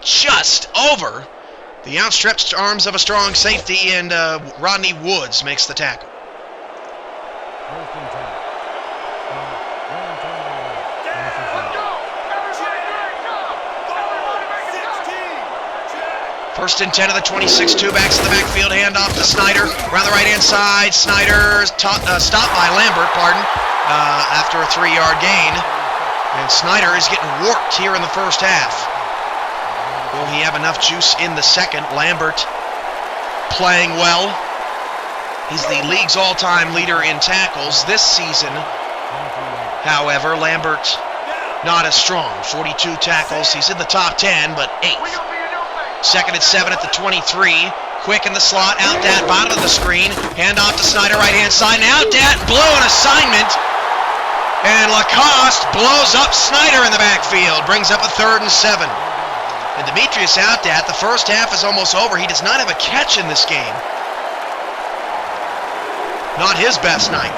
Just over the outstretched arms of a strong safety, and Rodney Woods makes the tackle. First and 10 of the 26, 2 backs in the backfield, handoff to Snyder, around the right-hand side. Snyder stopped by Lambert, after a 3-yard gain. And Snyder is getting worked here in the first half. Will he have enough juice in the second? Lambert playing well. He's the league's all-time leader in tackles this season. However, Lambert not as strong. 42 tackles. He's in the top 10, but 8th. Second and 7 at the 23. Quick in the slot. Out that bottom of the screen. Hand off to Snyder, right-hand side. And out that blow an assignment. And Lacoste blows up Snyder in the backfield. Brings up a 3rd and 7. And Demetrius out that. The first half is almost over. He does not have a catch in this game. Not his best night.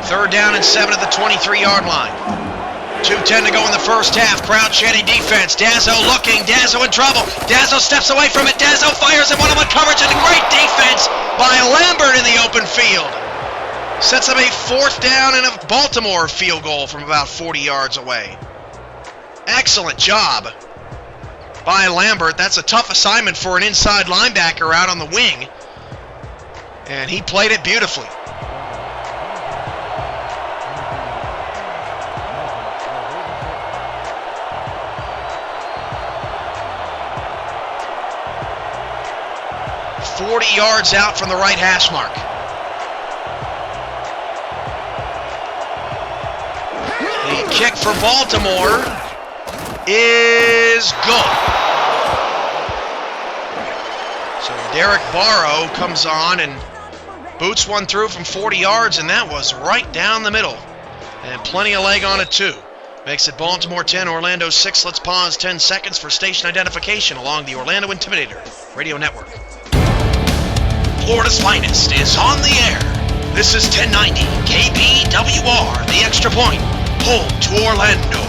Third down and 7 at the 23-yard line. 2:10 to go in the first half. Crowd chanting defense. Dazzo looking. Dazzo in trouble. Dazzo steps away from it. Dazzo fires at one-on-one coverage, and a great defense by Lambert in the open field. Sets up a 4th down and a Baltimore field goal from about 40 yards away. Excellent job by Lambert. That's a tough assignment for an inside linebacker out on the wing. And he played it beautifully. ...40 yards out from the right hash mark. The kick for Baltimore is good. So Derek Barrow comes on and boots one through from 40 yards, and that was right down the middle. And plenty of leg on it, too. Makes it Baltimore 10, Orlando 6. Let's pause 10 seconds for station identification along the Orlando Intimidator Radio Network. Florida's finest is on the air. This is 1090 KBWR, the Extra Point, home to Orlando.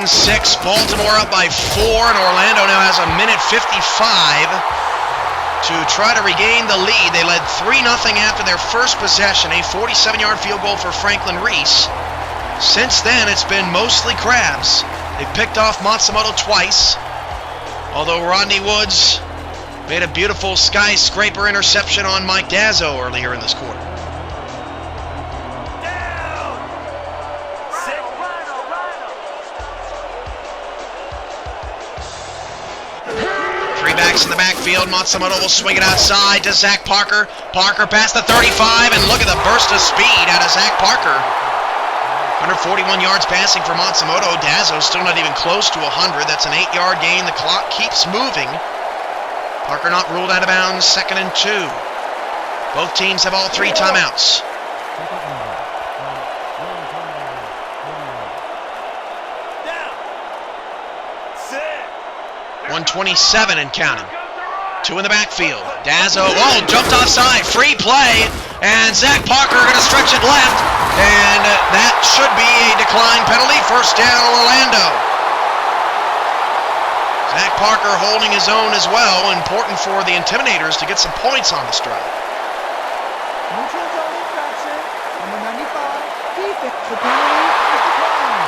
Six, Baltimore up by 4, and Orlando now has a minute 55 to try to regain the lead. They led 3-0 after their first possession, a 47-yard field goal for Franklin Reese. Since then, it's been mostly Crabs. They picked off Matsumoto twice, although Rodney Woods made a beautiful skyscraper interception on Mike Dazzo earlier in this quarter. In the backfield, Matsumoto will swing it outside to Zach Parker. Parker past the 35, and look at the burst of speed out of Zach Parker. 141 yards passing for Matsumoto. Dazzo still not even close to 100. That's an 8-yard gain. The clock keeps moving. Parker not ruled out of bounds. 2nd and 2. Both teams have all 3 timeouts. 127 and counting. 2 in the backfield. Dazzo, jumped offside. Free play. And Zach Parker going to stretch it left. And that should be a decline penalty. First down, Orlando. Zach Parker holding his own as well. Important for the Intimidators to get some points on this drive. Neutral zone infraction. Number 95. Defense. The penalty is declined.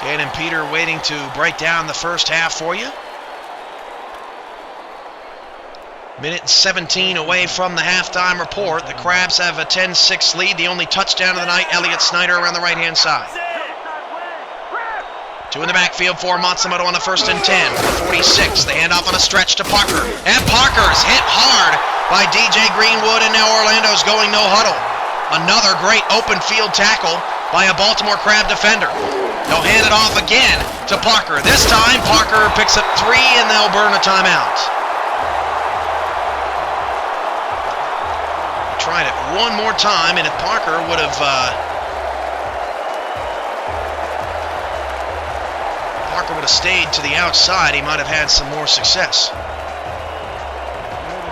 Dan and Peter waiting to break down the first half for you. Minute 17 away from the halftime report. The Crabs have a 10-6 lead. The only touchdown of the night, Elliott Snyder around the right-hand side. 2 in the backfield for Matsumoto on the 1st and 10. 46, the handoff on a stretch to Parker. And Parker's hit hard by DJ Greenwood, and now Orlando's going no huddle. Another great open field tackle by a Baltimore Crab defender. They'll hand it off again to Parker. This time, Parker picks up 3, and they'll burn a timeout. Tried it one more time, and if Parker would have stayed to the outside, he might have had some more success.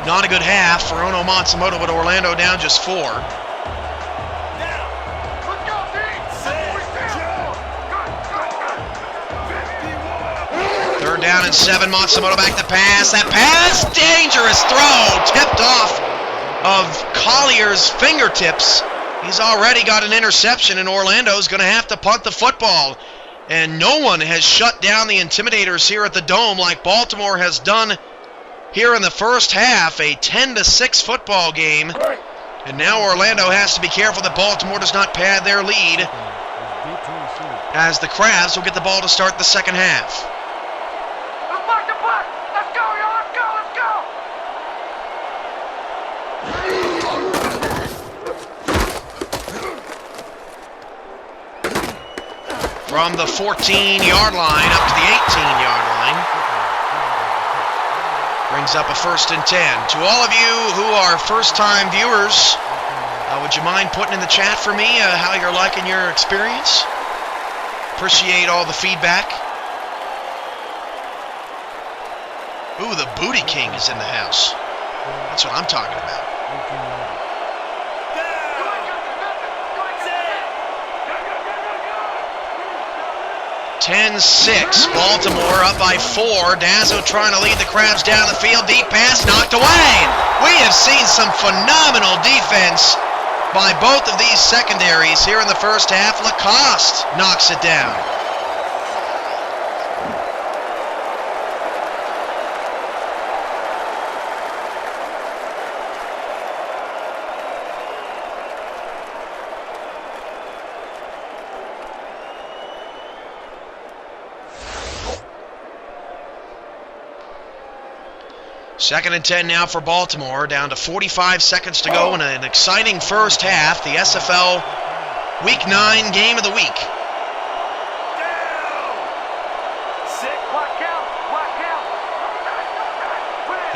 Not a good half for Ono Matsumoto, but Orlando down just 4. Third down and 7. Matsumoto back to pass. That pass, dangerous throw, tipped off of Collier's fingertips. He's already got an interception, and Orlando's going to have to punt the football. And no one has shut down the Intimidators here at the Dome like Baltimore has done here in the first half. A 10-6 football game. And now Orlando has to be careful that Baltimore does not pad their lead, as the Crabs will get the ball to start the second half. Let's go, y'all. Let's go. From the 14-yard line up to the 18-yard line. Brings up a 1st and 10. To all of you who are first-time viewers, would you mind putting in the chat for me how you're liking your experience? Appreciate all the feedback. Ooh, the Booty King is in the house. That's what I'm talking about. 10-6, Baltimore up by 4. Dazzo trying to lead the Crabs down the field. Deep pass knocked away. We have seen some phenomenal defense by both of these secondaries here in the first half. Lacoste knocks it down. Second and 10 now for Baltimore, down to 45 seconds to go in an exciting first half, the SFL Week 9 Game of the Week.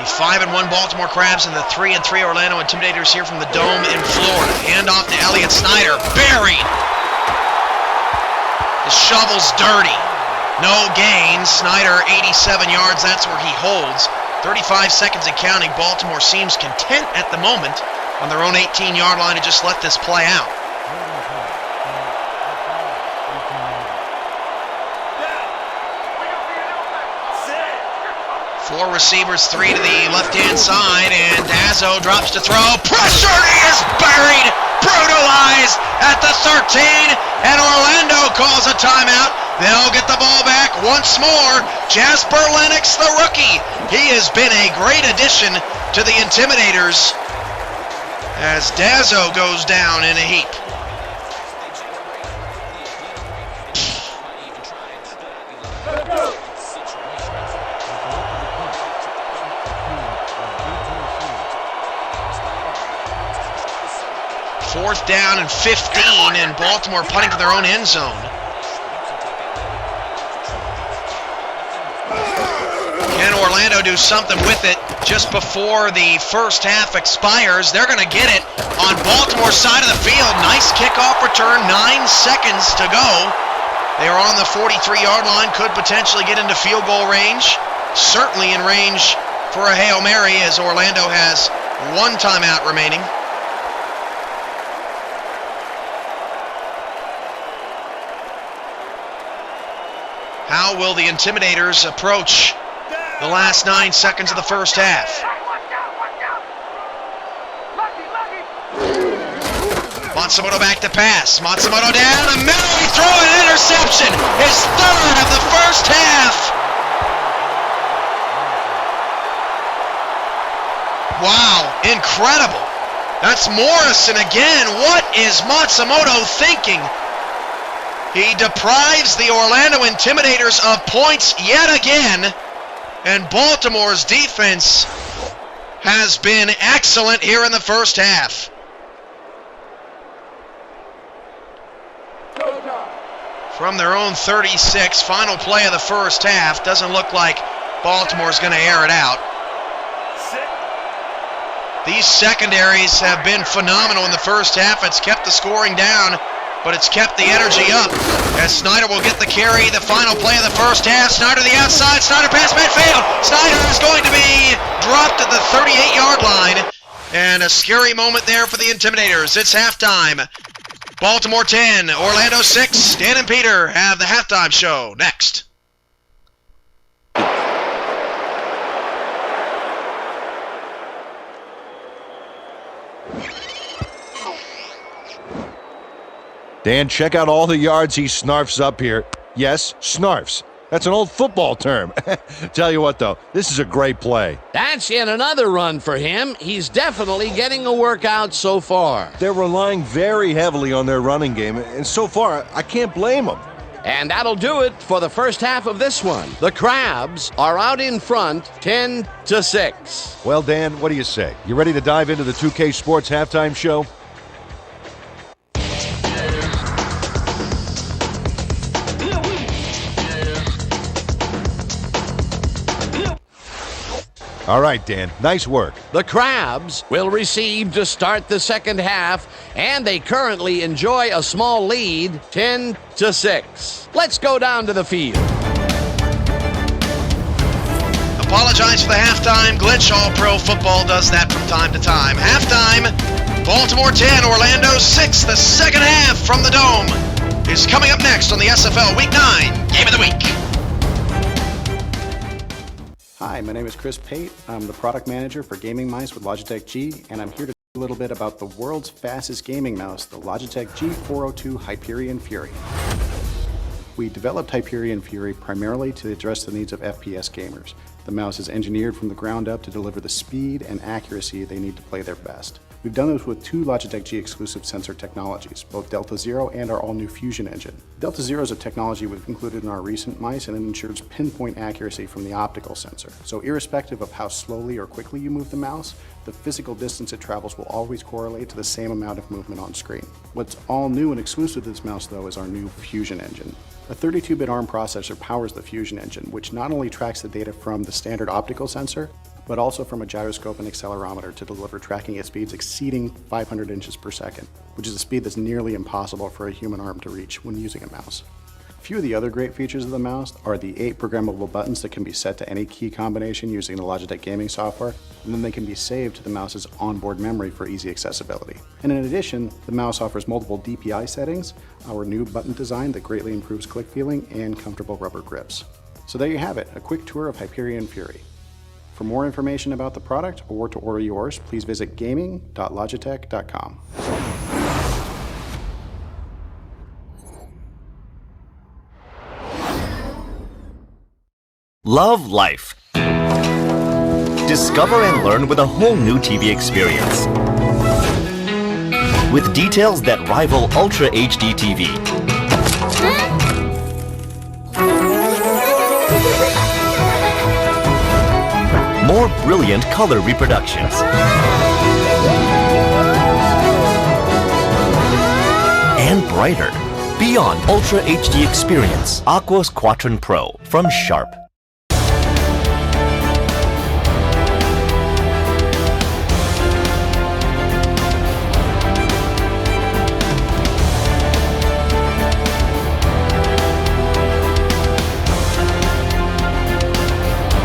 The 5-1 Baltimore Crabs and the 3-3 Orlando Intimidators here from the Dome in Florida. Hand off to Elliott Snyder, buried. The shovel's dirty. No gain. Snyder 87 yards, that's where he holds. 35 seconds and counting. Baltimore seems content at the moment on their own 18-yard line to just let this play out. Four receivers, 3 to the left-hand side, and Dazzo drops to throw. Pressure, he is buried, brutalized at the 13, and Orlando calls a timeout. They'll get the ball back once more. Jasper Lennox, the rookie. He has been a great addition to the Intimidators as Dazzo goes down in a heap. Fourth down and 15, and Baltimore punting to their own end zone. Can Orlando do something with it just before the first half expires? They're going to get it on Baltimore's side of the field. Nice kickoff return, 9 seconds to go. They are on the 43-yard line, could potentially get into field goal range. Certainly in range for a Hail Mary, as Orlando has 1 timeout remaining. How will the Intimidators approach the last 9 seconds of the first half? Matsumoto back to pass. Matsumoto down the middle. He threw an interception. His 3rd of the first half. Wow, incredible. That's Morrison again. What is Matsumoto thinking? He deprives the Orlando Intimidators of points yet again. And Baltimore's defense has been excellent here in the first half. From their own 36, final play of the first half. Doesn't look like Baltimore's going to air it out. These secondaries have been phenomenal in the first half. It's kept the scoring down, but it's kept the energy up. As Snyder will get the carry, the final play of the first half. Snyder the outside, Snyder past midfield. Snyder is going to be dropped at the 38-yard line. And a scary moment there for the Intimidators. It's halftime. Baltimore 10, Orlando 6. Dan and Peter have the halftime show next. Dan, check out all the yards he snarfs up here. Yes, snarfs. That's an old football term. Tell you what, though, this is a great play. That's yet another run for him. He's definitely getting a workout so far. They're relying very heavily on their running game, and so far, I can't blame them. And that'll do it for the first half of this one. The Crabs are out in front, 10-6. Well, Dan, what do you say? You ready to dive into the 2K Sports halftime show? All right, Dan. Nice work. The Crabs will receive to start the second half, and they currently enjoy a small lead, 10-6. Let's go down to the field. Apologize for the halftime glitch. All pro football does that from time to time. Halftime, Baltimore 10, Orlando 6. The second half from the Dome is coming up next on the SFL Week 9 Game of the Week. Hi, my name is Chris Pate. I'm the product manager for gaming mice with Logitech G, and I'm here to talk a little bit about the world's fastest gaming mouse, the Logitech G402 Hyperion Fury. We developed Hyperion Fury primarily to address the needs of FPS gamers. The mouse is engineered from the ground up to deliver the speed and accuracy they need to play their best. We've done this with two Logitech G exclusive sensor technologies, both Delta Zero and our all-new Fusion engine. Delta Zero is a technology we've included in our recent mice, and it ensures pinpoint accuracy from the optical sensor. So irrespective of how slowly or quickly you move the mouse, the physical distance it travels will always correlate to the same amount of movement on screen. What's all new and exclusive to this mouse, though, is our new Fusion engine. A 32-bit ARM processor powers the Fusion engine, which not only tracks the data from the standard optical sensor, but also from a gyroscope and accelerometer to deliver tracking at speeds exceeding 500 inches per second, which is a speed that's nearly impossible for a human arm to reach when using a mouse. A few of the other great features of the mouse are the 8 programmable buttons that can be set to any key combination using the Logitech gaming software, and then they can be saved to the mouse's onboard memory for easy accessibility. And in addition, the mouse offers multiple DPI settings, our new button design that greatly improves click feeling, and comfortable rubber grips. So there you have it, a quick tour of Hyperion Fury. For more information about the product or to order yours, please visit gaming.logitech.com. Love life. Discover and learn with a whole new TV experience. With details that rival Ultra HD TV. More brilliant color reproductions. And brighter. Beyond Ultra HD experience. Aquos Quattron Pro from Sharp.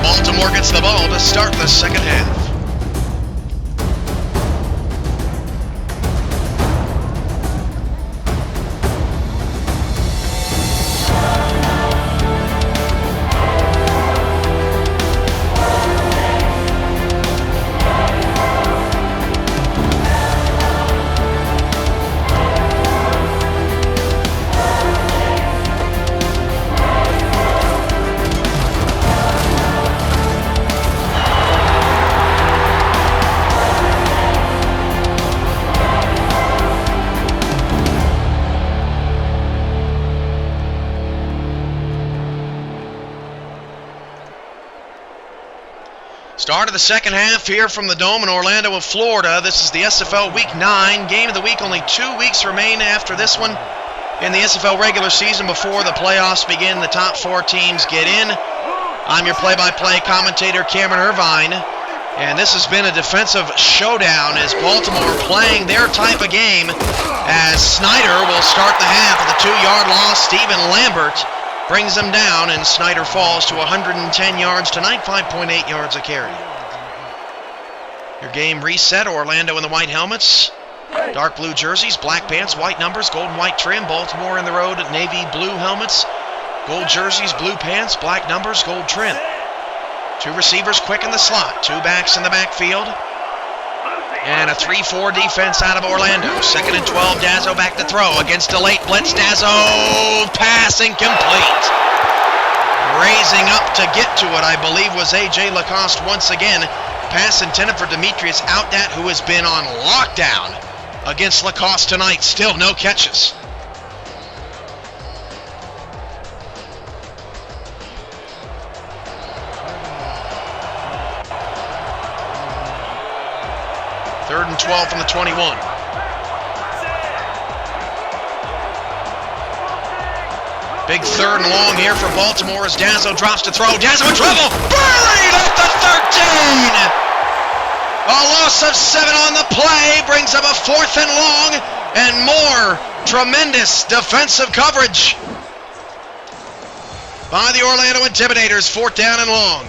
Baltimore gets the ball to start the second half. Start of the second half here from the Dome in Orlando of Florida. This is the SFL Week 9 Game of the Week. Only 2 weeks remain after this one in the SFL regular season before the playoffs begin. The top 4 teams get in. I'm your play-by-play commentator, Cameron Irvine. And this has been a defensive showdown as Baltimore playing their type of game as Snyder will start the half with a 2-yard loss. Steven Lambert brings them down, and Snyder falls to 110 yards tonight, 5.8 yards a carry. Your game reset, Orlando in the white helmets, dark blue jerseys, black pants, white numbers, gold and white trim. Baltimore in the road, navy blue helmets, gold jerseys, blue pants, black numbers, gold trim. Two receivers quick in the slot. Two backs in the backfield. And a 3-4 defense out of Orlando. 2nd and 12, Dazzo back to throw against a late blitz. Dazzo, pass incomplete. Raising up to get to it, I believe, was A.J. Lacoste once again. Pass intended for Demetrius Outdat, who has been on lockdown against Lacoste tonight. Still no catches. Third and 12 from the 21. Big 3rd and long here for Baltimore as Dazzo drops to throw. Dazzo in trouble. Buried at the 13. A loss of 7 on the play brings up a 4th and long and more tremendous defensive coverage by the Orlando Intimidators. 4th down and long.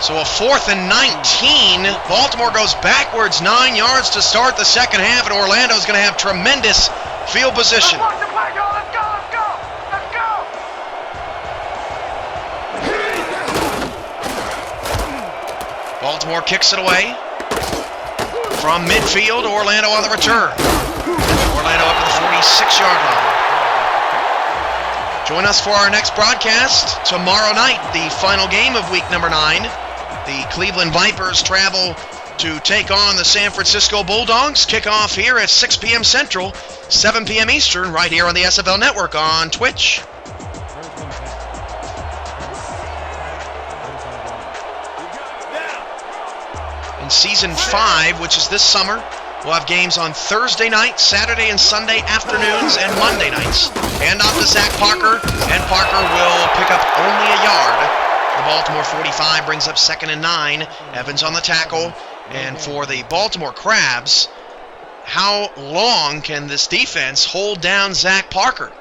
So a 4th and 19. Baltimore goes backwards 9 yards to start the second half, and Orlando's going to have tremendous field position. Let's go, let's go, let's go, let's go! Baltimore kicks it away. From midfield, Orlando on the return. Orlando up to the 46-yard line. Join us for our next broadcast tomorrow night, the final game of week number 9. The Cleveland Vipers travel to take on the San Francisco Bulldogs. Kickoff here at 6 p.m. Central, 7 p.m. Eastern, right here on the SFL Network on Twitch. In Season 5, which is this summer, we'll have games on Thursday night, Saturday and Sunday afternoons, and Monday nights. Hand off to Zach Parker, and Parker will pick up only a yard. The Baltimore 45 brings up 2nd and 9. Evans on the tackle. And for the Baltimore Crabs, how long can this defense hold down Zach Parker?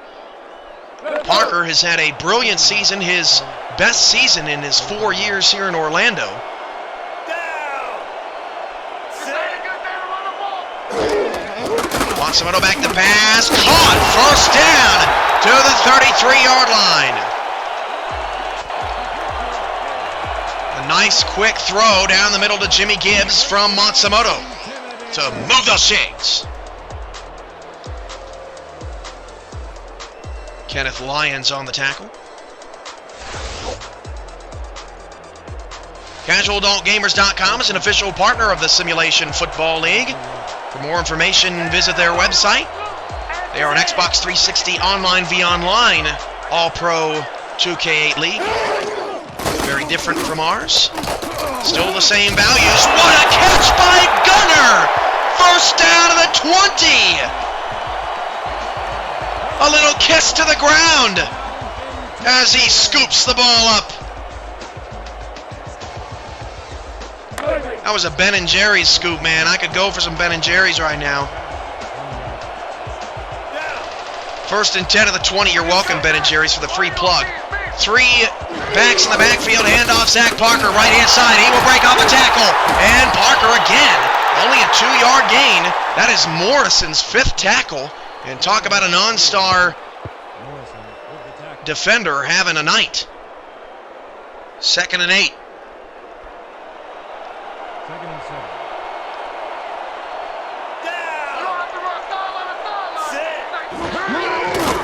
Parker has had a brilliant season, his best season in his 4 years here in Orlando. Monsanto back to pass. Caught. 1st down to the 33-yard line. A nice quick throw down the middle to Jimmy Gibbs from Matsumoto to move those chains. Kenneth Lyons on the tackle. CasualAdultGamers.com is an official partner of the Simulation Football League. For more information, visit their website. They are an Xbox 360 online v online All-Pro 2K8 League. Very different from ours. Still the same values. What a catch by Gunner! 1st down to the 20! A little kiss to the ground as he scoops the ball up. That was a Ben & Jerry's scoop, man. I could go for some Ben & Jerry's right now. 1st and 10 of the 20. You're welcome, Ben & Jerry's, for the free plug. 3 backs in the backfield. Handoff, Zach Parker, right-hand side. He will break off a tackle. And Parker again. Only a 2-yard gain. That is Morrison's 5th tackle. And talk about a non-star defender having a night. 2nd and 8.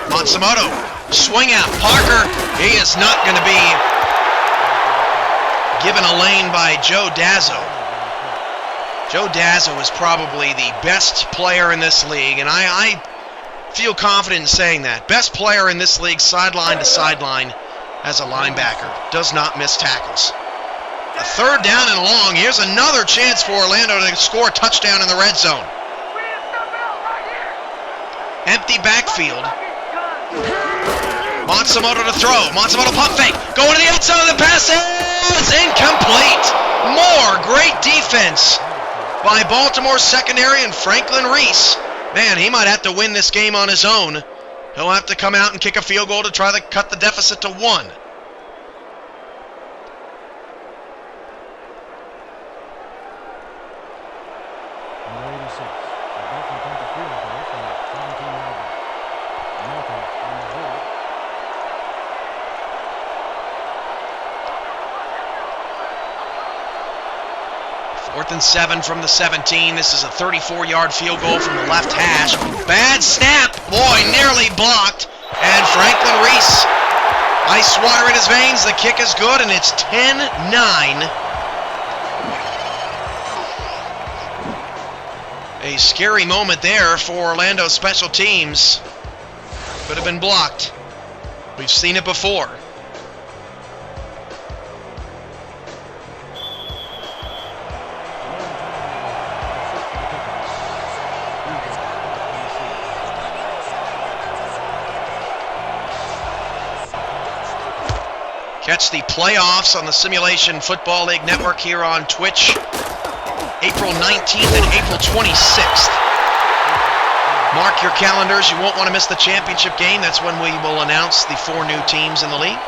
Matsumoto, swing out. Parker, he is not going to be given a lane by Joe Dazzo. Joe Dazzo is probably the best player in this league, and I feel confident in saying that. Best player in this league, sideline to sideline, as a linebacker. Does not miss tackles. A 3rd down and long. Here's another chance for Orlando to score a touchdown in the red zone. Empty backfield. Matsumoto to throw. Matsumoto pump fake. Going to the end zone. The pass is incomplete. More great defense by Baltimore's secondary and Franklin Reese. Man, he might have to win this game on his own. He'll have to come out and kick a field goal to try to cut the deficit to 1. 4th and 7 from the 17. This is a 34-yard field goal from the left hash. Bad snap. Boy, nearly blocked. And Franklin Reese, ice water in his veins. The kick is good, and it's 10-9. A scary moment there for Orlando special teams. Could have been blocked. We've seen it before. Catch the playoffs on the Simulation Football League Network here on Twitch, April 19th and April 26th. Mark your calendars. You won't want to miss the championship game. That's when we will announce the 4 new teams in the league.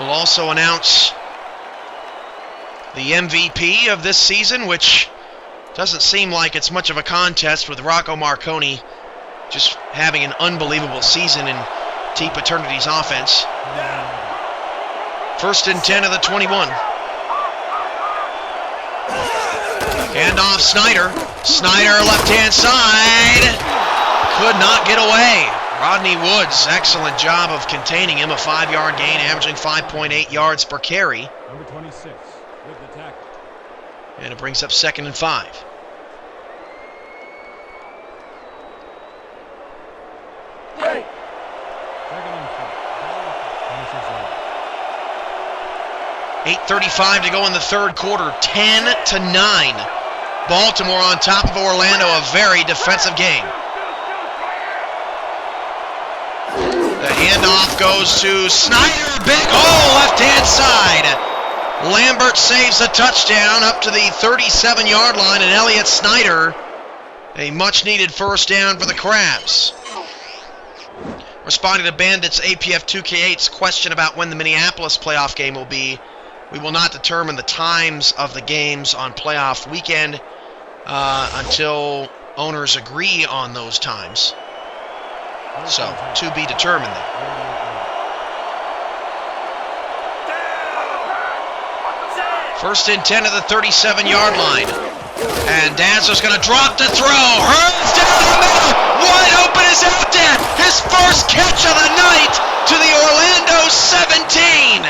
We'll also announce the MVP of this season, which doesn't seem like it's much of a contest, with Rocco Marconi just having an unbelievable season in T. Paternity's offense. 1st and 10 of the 21. Handoff Snyder. Snyder left-hand side. Could not get away. Rodney Woods, excellent job of containing him. A 5-yard gain, averaging 5.8 yards per carry. Number 26 with the tackle. And it brings up 2nd and 5. Hey. 2nd and 5. 8:35 to go in the 3rd quarter. 10-9. Baltimore on top of Orlando. A very defensive game. The handoff goes to Snyder. Big hole left-hand side. Lambert saves a touchdown up to the 37-yard line, and Elliott Snyder, a much-needed 1st down for the Crabs. Responding to Bandit's APF 2K8's question about when the Minneapolis playoff game will be, we will not determine the times of the games on playoff weekend until owners agree on those times. So, to be determined then. First and 10 of the 37-yard line. And Danzo's going to drop to throw. Hurls down the middle. Wide open is Outdat. His first catch of the night to the Orlando 17.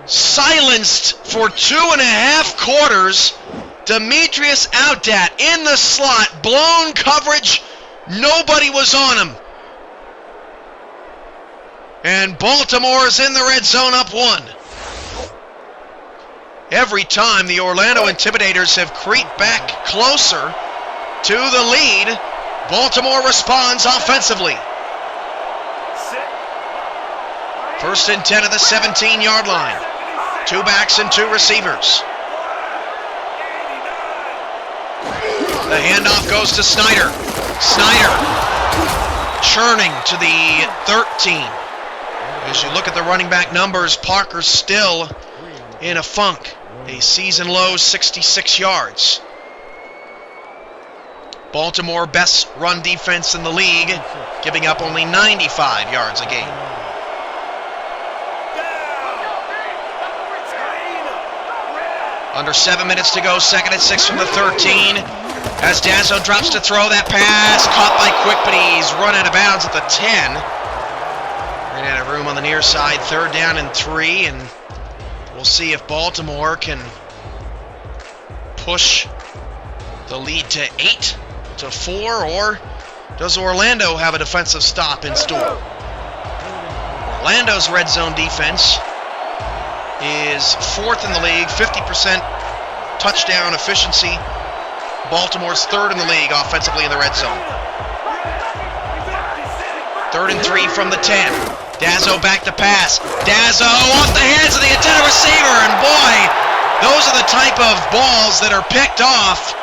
Silenced for 2.5 quarters. Demetrius Outdat in the slot. Blown coverage. Nobody was on him. And Baltimore is in the red zone up 1. Every time the Orlando Intimidators have creeped back closer to the lead, Baltimore responds offensively. 1st and 10 of the 17-yard line. 2 backs and 2 receivers. The handoff goes to Snyder. Snyder churning to the 13. As you look at the running back numbers, Parker's still in a funk. A season low 66 yards. Baltimore, best run defense in the league, giving up only 95 yards a game. Under 7 minutes to go, 2nd and 6 from the 13. As Danzo drops to throw, that pass caught by Quick, but he's run out of bounds at the 10. Ran out of room on the near side, 3rd down and 3, and we'll see if Baltimore can push the lead to 8 to 4, or does Orlando have a defensive stop in store? Orlando's red zone defense is 4th in the league, 50% touchdown efficiency. Baltimore's 3rd in the league offensively in the red zone. 3rd and 3 from the 10. Dazzo back to pass. Dazzo off the hands of the intended receiver, and boy, those are the type of balls that are picked off.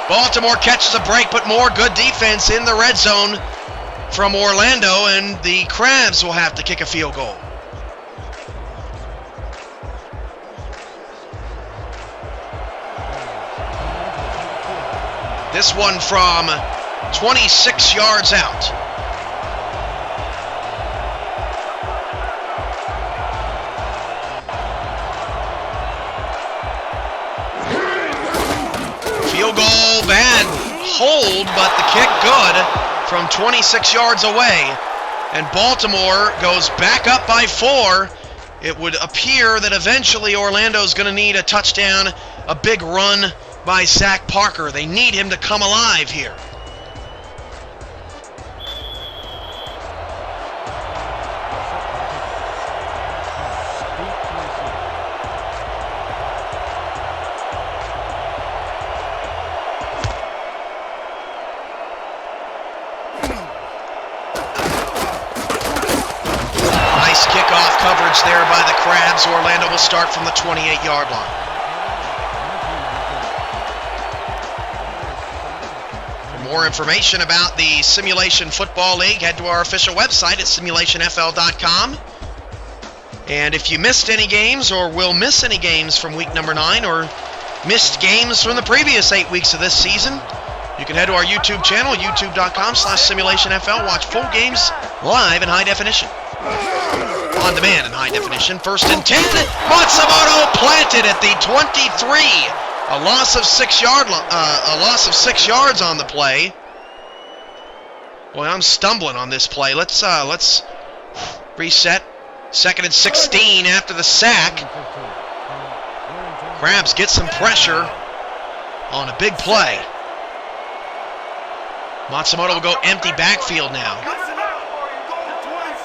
Baltimore catches a break, but more good defense in the red zone from Orlando, and the Crabs will have to kick a field goal. This one from 26 yards out. goal, bad hold, but the kick good from 26 yards away. And Baltimore goes back up by 4. It would appear that eventually Orlando's going to need a touchdown, a big run by Zach Parker. They need him to come alive here. Kickoff coverage there by the Crabs. Orlando will start from the 28-yard line. For more information about the Simulation Football League, head to our official website at simulationfl.com. And if you missed any games or will miss any games from week number 9 or missed games from the previous 8 weeks of this season, you can head to our YouTube channel, youtube.com/simulationfl. Watch full games live in high definition. On demand in high definition. 1st and 10. Matsumoto planted at the 23. A loss of 6 yards on the play. Boy, I'm stumbling on this play. Let's reset. 2nd and 16 after the sack. Crabs get some pressure on a big play. Matsumoto will go empty backfield now.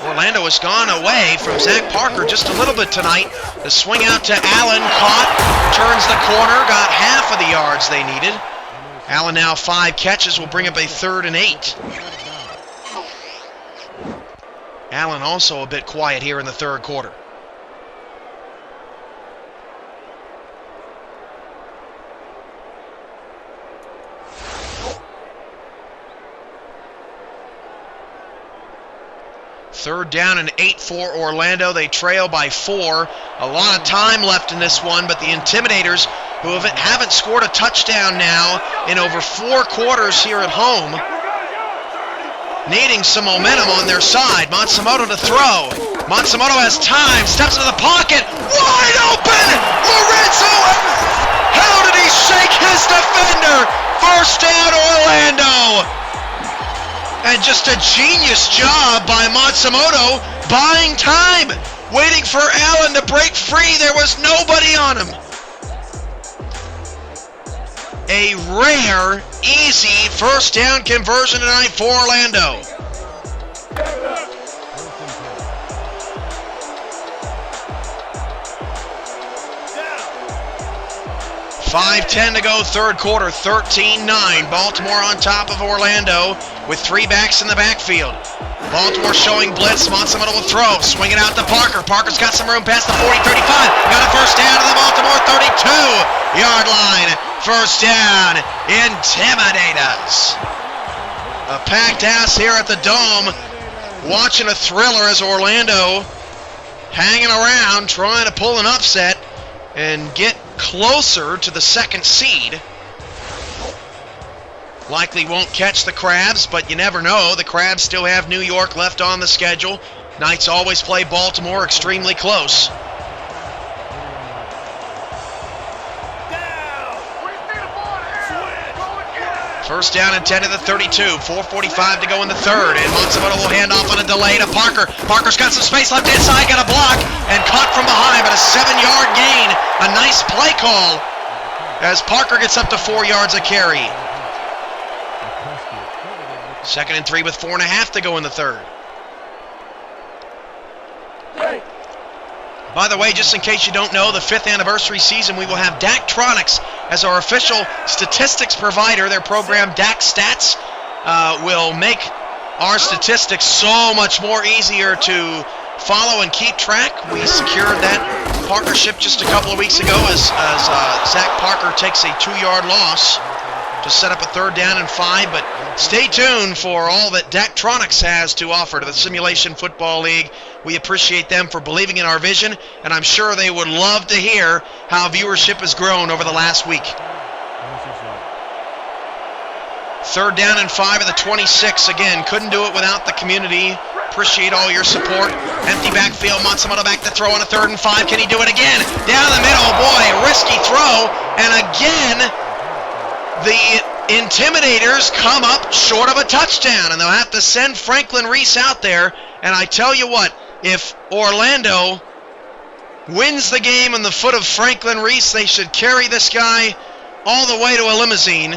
Orlando has gone away from Zach Parker just a little bit tonight. The swing out to Allen, caught, turns the corner, got half of the yards they needed. Allen now 5 catches, will bring up a 3rd and 8. Allen also a bit quiet here in the 3rd quarter. Third down and 8 for Orlando. They trail by 4. A lot of time left in this one, but the Intimidators, who haven't scored a touchdown now in over 4 quarters here at home, needing some momentum on their side. Matsumoto to throw. Matsumoto has time, steps into the pocket, wide open! Lorenzo! How did he shake his defender? First down, Orlando! And just a genius job by Matsumoto, buying time, waiting for Allen to break free. There was nobody on him. A rare, easy first down conversion tonight for Orlando. .5:10 to go, 3rd quarter, 13-9. Baltimore on top of Orlando with 3 backs in the backfield. Baltimore showing blitz. Matsumoto will throw, swing it out to Parker. Parker's got some room past the 40, 35. Got a first down to the Baltimore 32-yard line. First down, Intimidators. A packed house here at the Dome, watching a thriller as Orlando hanging around, trying to pull an upset and get closer to the 2nd seed. Likely won't catch the Crabs, but you never know. The Crabs still have New York left on the schedule. Knights always play Baltimore extremely close. First down and 10 to the 32. 4:45 to go in the 3rd, and Matsumoto will hand off on a delay to Parker. Parker's got some space left inside, got a block, and caught from behind, but a 7-yard gain. A nice play call as Parker gets up to 4 yards a carry. 2nd and 3 with 4.5 to go in the 3rd. By the way, just in case you don't know, the 5th anniversary season, we will have Daktronics as our official statistics provider. Their program, Dak Stats, will make our statistics so much more easier to follow and keep track. We secured that partnership just a couple of weeks ago as Zach Parker takes a 2-yard loss to set up a 3rd down and 5, but stay tuned for all that Daktronics has to offer to the Simulation Football League. We appreciate them for believing in our vision, and I'm sure they would love to hear how viewership has grown over the last week. 3rd down and 5 at the 26. Again, couldn't do it without the community. Appreciate all your support. Empty backfield, Matsumoto back to throw on a 3rd and 5. Can he do it again? Down the middle, boy, risky throw, and again, The Intimidators come up short of a touchdown, and they'll have to send Franklin Reese out there. And I tell you what, if Orlando wins the game on the foot of Franklin Reese, they should carry this guy all the way to a limousine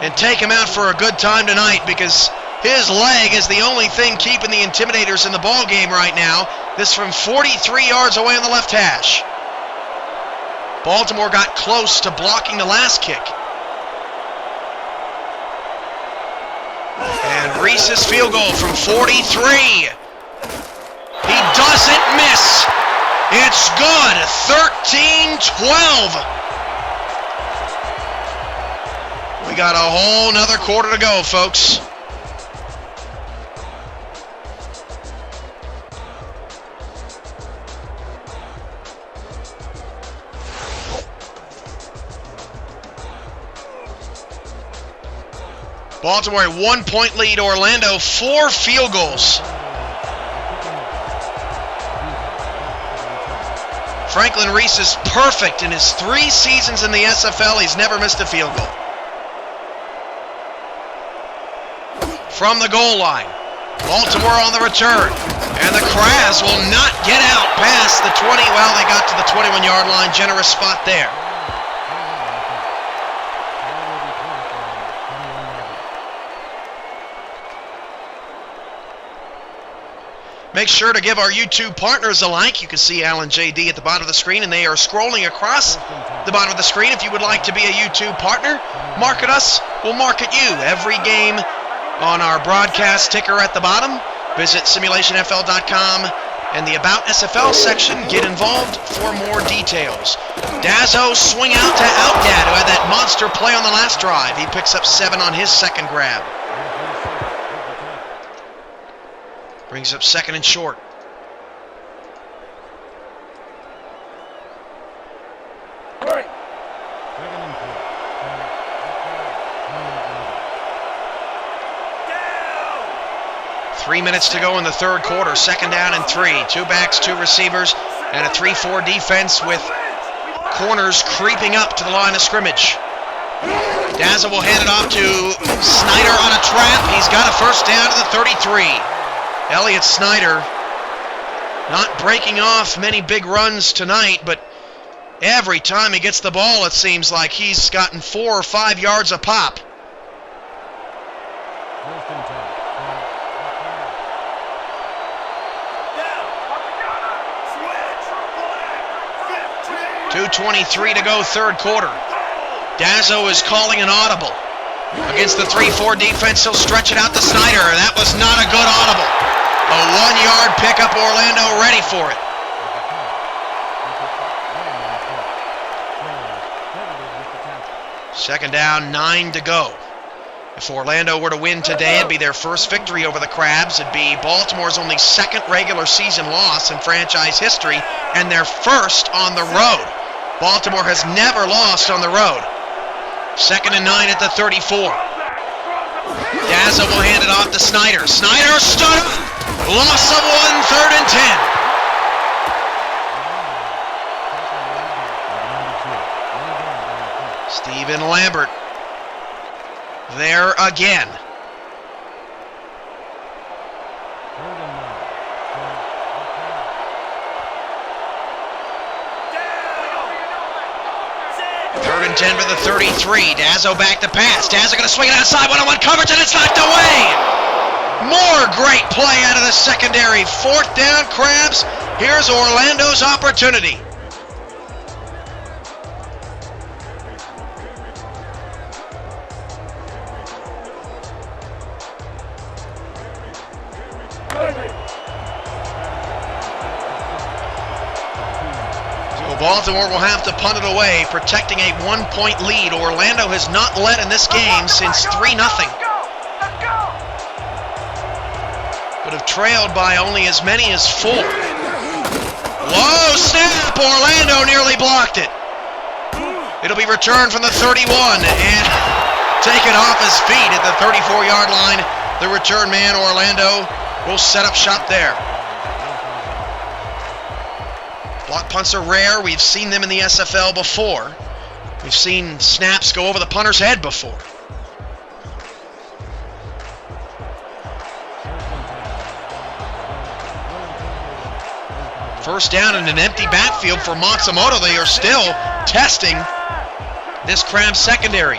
and take him out for a good time tonight, because his leg is the only thing keeping the Intimidators in the ball game right now. This from 43 yards away on the left hash. Baltimore got close to blocking the last kick. And Reese's field goal from 43. He doesn't miss. It's good. 13-12. We got a whole nother quarter to go, folks. Baltimore a 1-point lead. Orlando 4 field goals. Franklin Reese is perfect in his 3 seasons in the SFL. He's never missed a field goal. From the goal line, Baltimore on the return, and the Crabs will not get out past the 20. Well, they got to the 21-yard line. Generous spot there. Make sure to give our YouTube partners a like. You can see Alan JD at the bottom of the screen, and they are scrolling across the bottom of the screen. If you would like to be a YouTube partner, market us, we'll market you. Every game on our broadcast ticker at the bottom. Visit simulationfl.com and the About SFL section. Get involved for more details. Dazzo swing out to Outdad, who had that monster play on the last drive. He picks up 7 on his second grab. Brings up 2nd and short. Right. 3 minutes to go in the third quarter. 2nd down and 3. 2 backs, 2 receivers, and a 3-4 defense with corners creeping up to the line of scrimmage. Daza will hand it off to Snyder on a trap. He's got a first down to the 33. Elliott Snyder not breaking off many big runs tonight, but every time he gets the ball, it seems like he's gotten 4 or 5 yards a pop. First and 2:23 to go, third quarter. Dazzo is calling an audible. Against the 3-4 defense, he'll stretch it out to Snyder. That was not a good audible. A 1-yard pickup, Orlando ready for it. Second down, 9 to go. If Orlando were to win today, it'd be their first victory over the Crabs. It'd be Baltimore's only 2nd regular season loss in franchise history, and their first on the road. Baltimore has never lost on the road. 2nd and 9 at the 34. Dazza will hand it off to Snyder. Snyder stood up. Loss of 1, 3rd and 10. Stephen Lambert there again. Third and 10 for the 33. Dazzo back to pass. Dazzo going to swing it outside. 1-on-1 coverage, and it's knocked away. More great play out of the secondary. 4th down, Crabs. Here's Orlando's opportunity. So Baltimore will have to punt it away, protecting a 1-point lead. Orlando has not led in this game since 3-0. But have trailed by only as many as 4. Whoa, snap! Orlando nearly blocked it. It'll be returned from the 31 and taken off his feet at the 34-yard line. The return man, Orlando, will set up shop there. Block punts are rare. We've seen them in the SFL before. We've seen snaps go over the punter's head before. First down in an empty backfield for Matsumoto. They are still testing this Crabs secondary.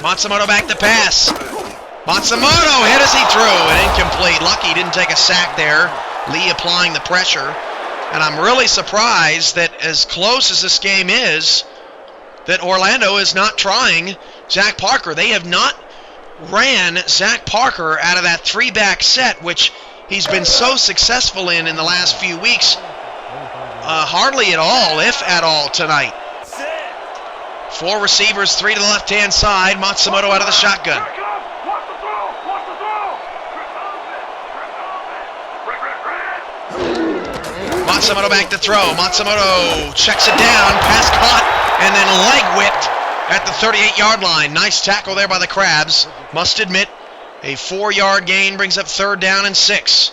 Matsumoto back to pass. Matsumoto hit as he threw, and incomplete. Lucky he didn't take a sack there. Lee applying the pressure. And I'm really surprised that as close as this game is, that Orlando is not trying Zach Parker. They have not ran Zach Parker out of that three-back set, which he's been so successful in the last few weeks. Hardly at all, if at all, tonight. 4 receivers, 3 to the left-hand side. Matsumoto out of the shotgun. Matsumoto back to throw. Matsumoto checks it down, pass caught, and then leg whipped at the 38-yard line. Nice tackle there by the Crabs. Must admit, a 4-yard gain brings up 3rd down and 6.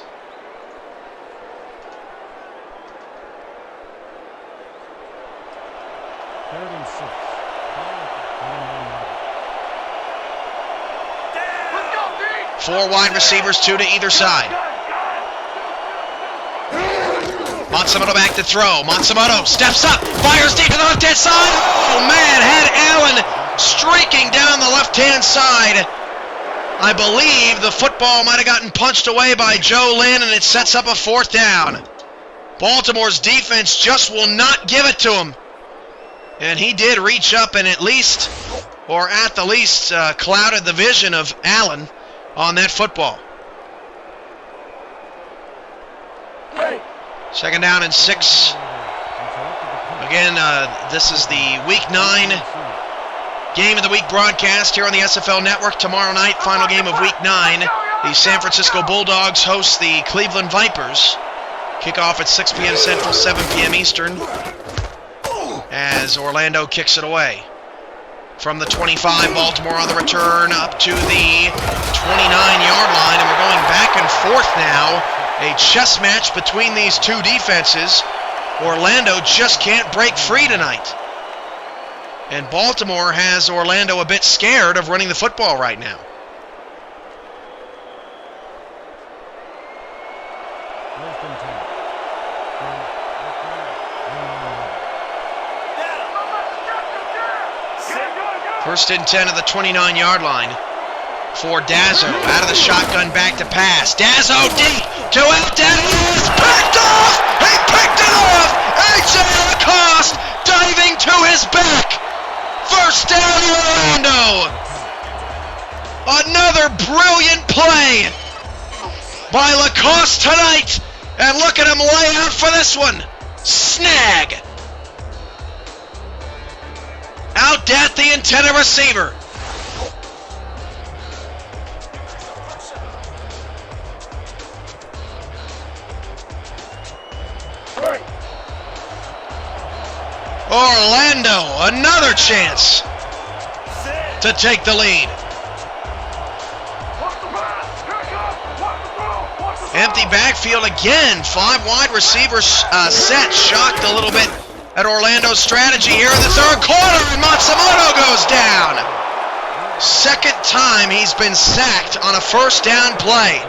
Four wide receivers, 2 to either side. Matsumoto back to throw. Matsumoto steps up, fires deep to the left-hand side. Oh man, had Allen streaking down the left-hand side. I believe the football might have gotten punched away by Joe Lynn, and it sets up a 4th down. Baltimore's defense just will not give it to him. And he did reach up and at the least, clouded the vision of Allen on that football. 2nd down and 6. Again, this is the Week 9 Game of the Week broadcast here on the SFL Network. Tomorrow night, final game of Week 9. The San Francisco Bulldogs host the Cleveland Vipers. Kickoff at 6 p.m. Central, 7 p.m. Eastern, as Orlando kicks it away. From the 25, Baltimore on the return up to the 29-yard line, and we're going back and forth now. A chess match between these two defenses. Orlando just can't break free tonight. And Baltimore has Orlando a bit scared of running the football right now. First and 10 at the 29-yard line for Dazzo. Out of the shotgun, back to pass. Dazzo deep to Aldennis. Picked off! He picked it off! A.J. Lacoste diving to his back. First down, Orlando. Another brilliant play by Lacoste tonight. And look at him lay out for this one. Snag. Out at the antenna receiver. Orlando, another chance to take the lead. Empty backfield again. 5 wide receivers set. Shocked a little bit at Orlando's strategy here in the 3rd quarter, and Matsumoto goes down. 2nd time he's been sacked on a 1st down play.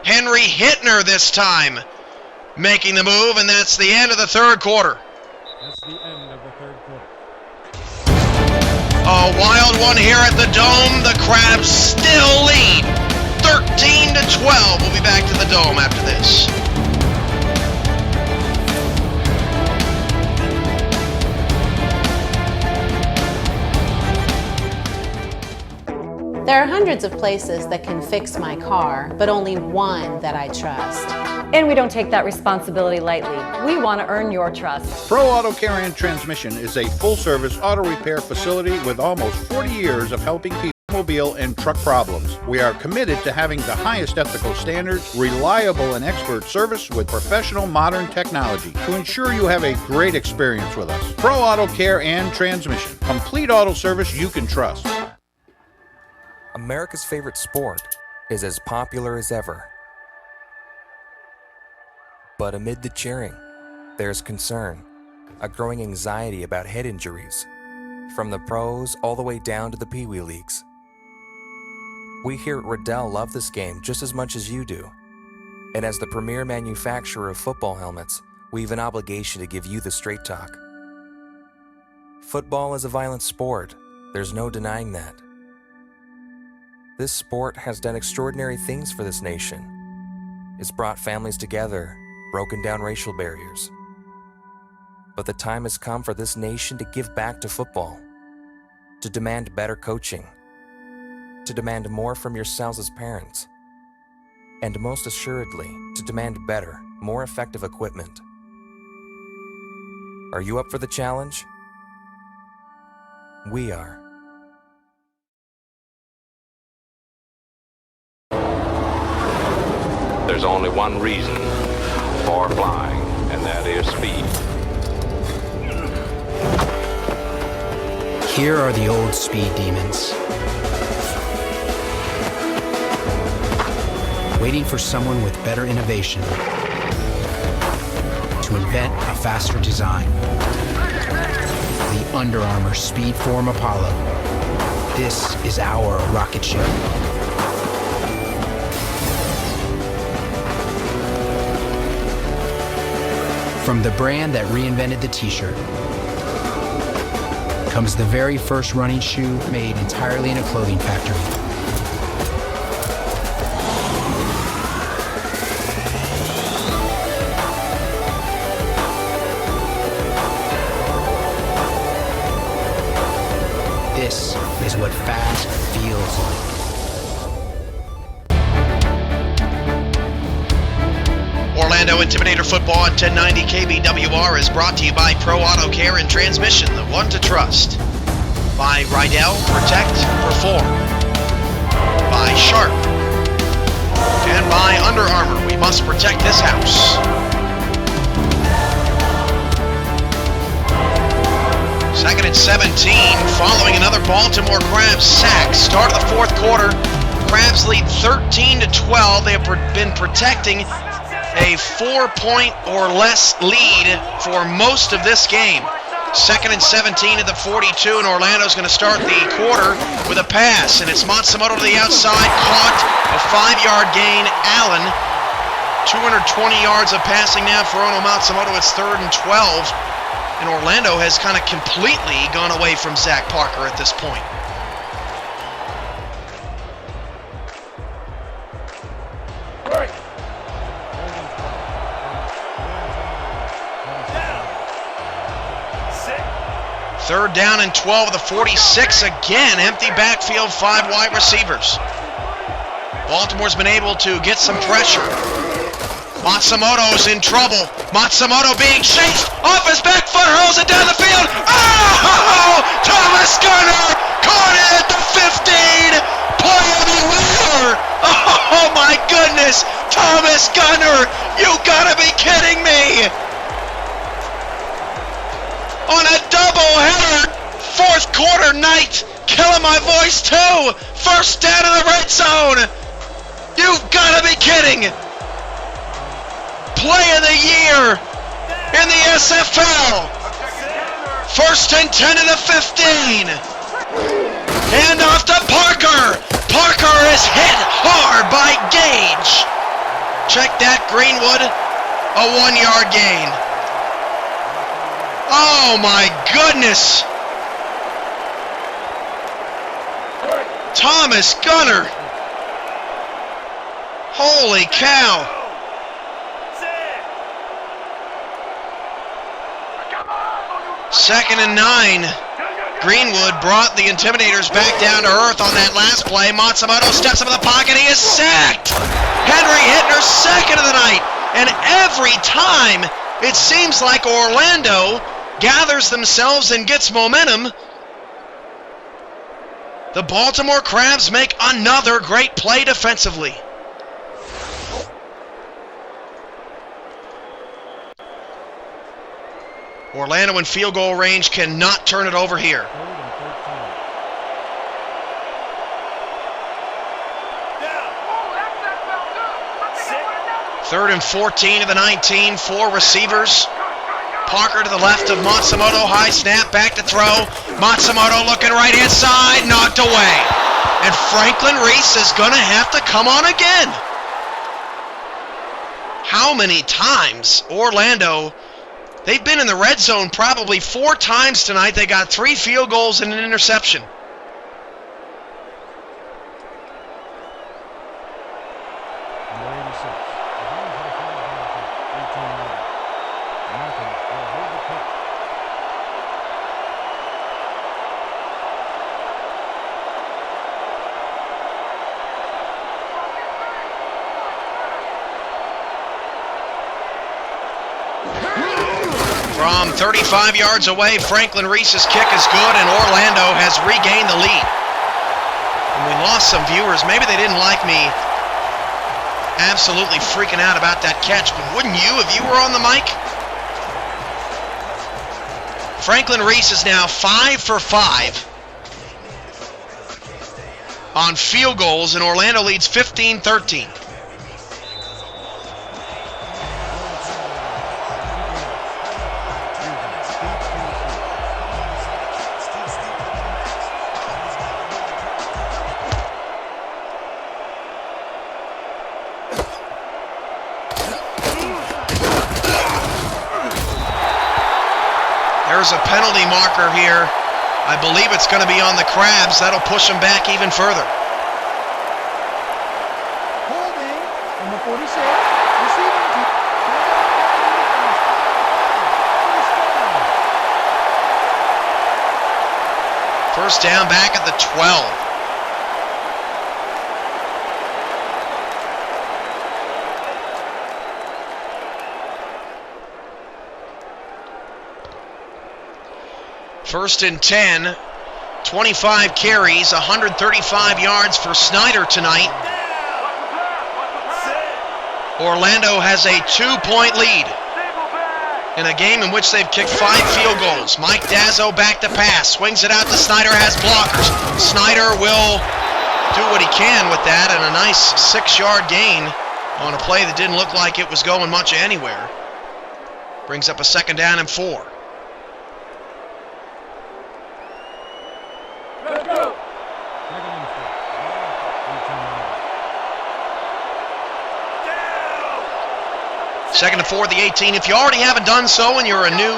Henry Hittner this time making the move, and that's the end of the 3rd quarter. That's the end of the 3rd quarter. A wild one here at the Dome. The Crabs still lead 13-12. We'll be back to the Dome after this. There are hundreds of places that can fix my car, but only one that I trust. And we don't take that responsibility lightly. We want to earn your trust. Pro Auto Care and Transmission is a full-service auto repair facility with almost 40 years of helping people with automobile and truck problems. We are committed to having the highest ethical standards, reliable and expert service with professional modern technology to ensure you have a great experience with us. Pro Auto Care and Transmission. Complete auto service you can trust. America's favorite sport is as popular as ever. But amid the cheering, there's concern. a growing anxiety about head injuries, from the pros all the way down to the Pee Wee leagues. We here at Riddell love this game just as much as you do. And as the premier manufacturer of football helmets, we have an obligation to give you the straight talk. Football is a violent sport. There's no denying that. This sport has done extraordinary things for this nation. It's brought families together, broken down racial barriers. But the time has come for this nation to give back to football, to demand better coaching, to demand more from yourselves as parents, and most assuredly, to demand better, more effective equipment. Are you up for the challenge? We are. There's only one reason for flying, and that is speed. Here are the old speed demons, waiting for someone with better innovation to invent a faster design. The Under Armour Speedform Apollo. This is our rocket ship. From the brand that reinvented the t-shirt comes the very first running shoe made entirely in a clothing factory. This is what fast feels like. Orlando Intimidator Football on 1090 KBWR is brought to you by Pro Auto Care and Transmission, the one to trust. By Rydell, Protect, Perform. By Sharp. And by Under Armour, we must protect this house. Second and 17, following another Baltimore Crabs sack. Start of the fourth quarter, Crabs lead 13-12. They have been protecting a 4-point or less lead for most of this game. Second and 17 at the 42, and Orlando's going to start the quarter with a pass, and it's Matsumoto to the outside, caught, a 5-yard gain. Allen, 220 yards of passing now for Ono Matsumoto. It's 3rd and 12, and Orlando has kind of completely gone away from Zach Parker at this point. Third down and 12 of the 46. Again, empty backfield, 5 wide receivers. Baltimore's been able to get some pressure. Matsumoto's in trouble. Matsumoto being chased off his back foot, hurls it down the field. Oh! Thomas Gunner caught it at the 15. Play of the year. Oh my goodness! Thomas Gunner, you gotta be kidding me! On a doubleheader, fourth quarter night, killing my voice too. First down in the red zone. You've got to be kidding. Play of the year in the SFL. First and 10 in the 15. Hand off to Parker. Parker is hit hard by Gage. Check that, Greenwood, a 1-yard gain. Oh my goodness! Thomas Gunner! Holy cow! Second and 9. Greenwood brought the Intimidators back down to earth on that last play. Matsumoto steps up in the pocket. He is sacked! Henry Hittner's second of the night. And every time it seems like Orlando gathers themselves and gets momentum, the Baltimore Crabs make another great play defensively. Orlando in field goal range, cannot turn it over here. Third and 14 of the 19, 4 receivers. Parker to the left of Matsumoto. High snap, back to throw. Matsumoto looking right-hand side, knocked away. And Franklin Reese is going to have to come on again. How many times Orlando, they've been in the red zone probably 4 times tonight. They got 3 field goals and an interception. From 35 yards away, Franklin Reese's kick is good, and Orlando has regained the lead. And we lost some viewers. Maybe they didn't like me absolutely freaking out about that catch, but wouldn't you if you were on the mic? Franklin Reese is now 5 for 5 on field goals, and Orlando leads 15-13. There's a penalty marker here. I believe it's going to be on the Crabs. That'll push them back even further. Holding number 46. Receiving to first down back at the 12. First and 10, 25 carries, 135 yards for Snyder tonight. Orlando has a 2-point lead in a game in which they've kicked 5 field goals. Mike Dazzo back to pass, swings it out to Snyder, has blockers. Snyder will do what he can with that, and a nice 6-yard gain on a play that didn't look like it was going much anywhere. Brings up a 2nd down and 4. Second and 4 at the 18. If you already haven't done so and you're a new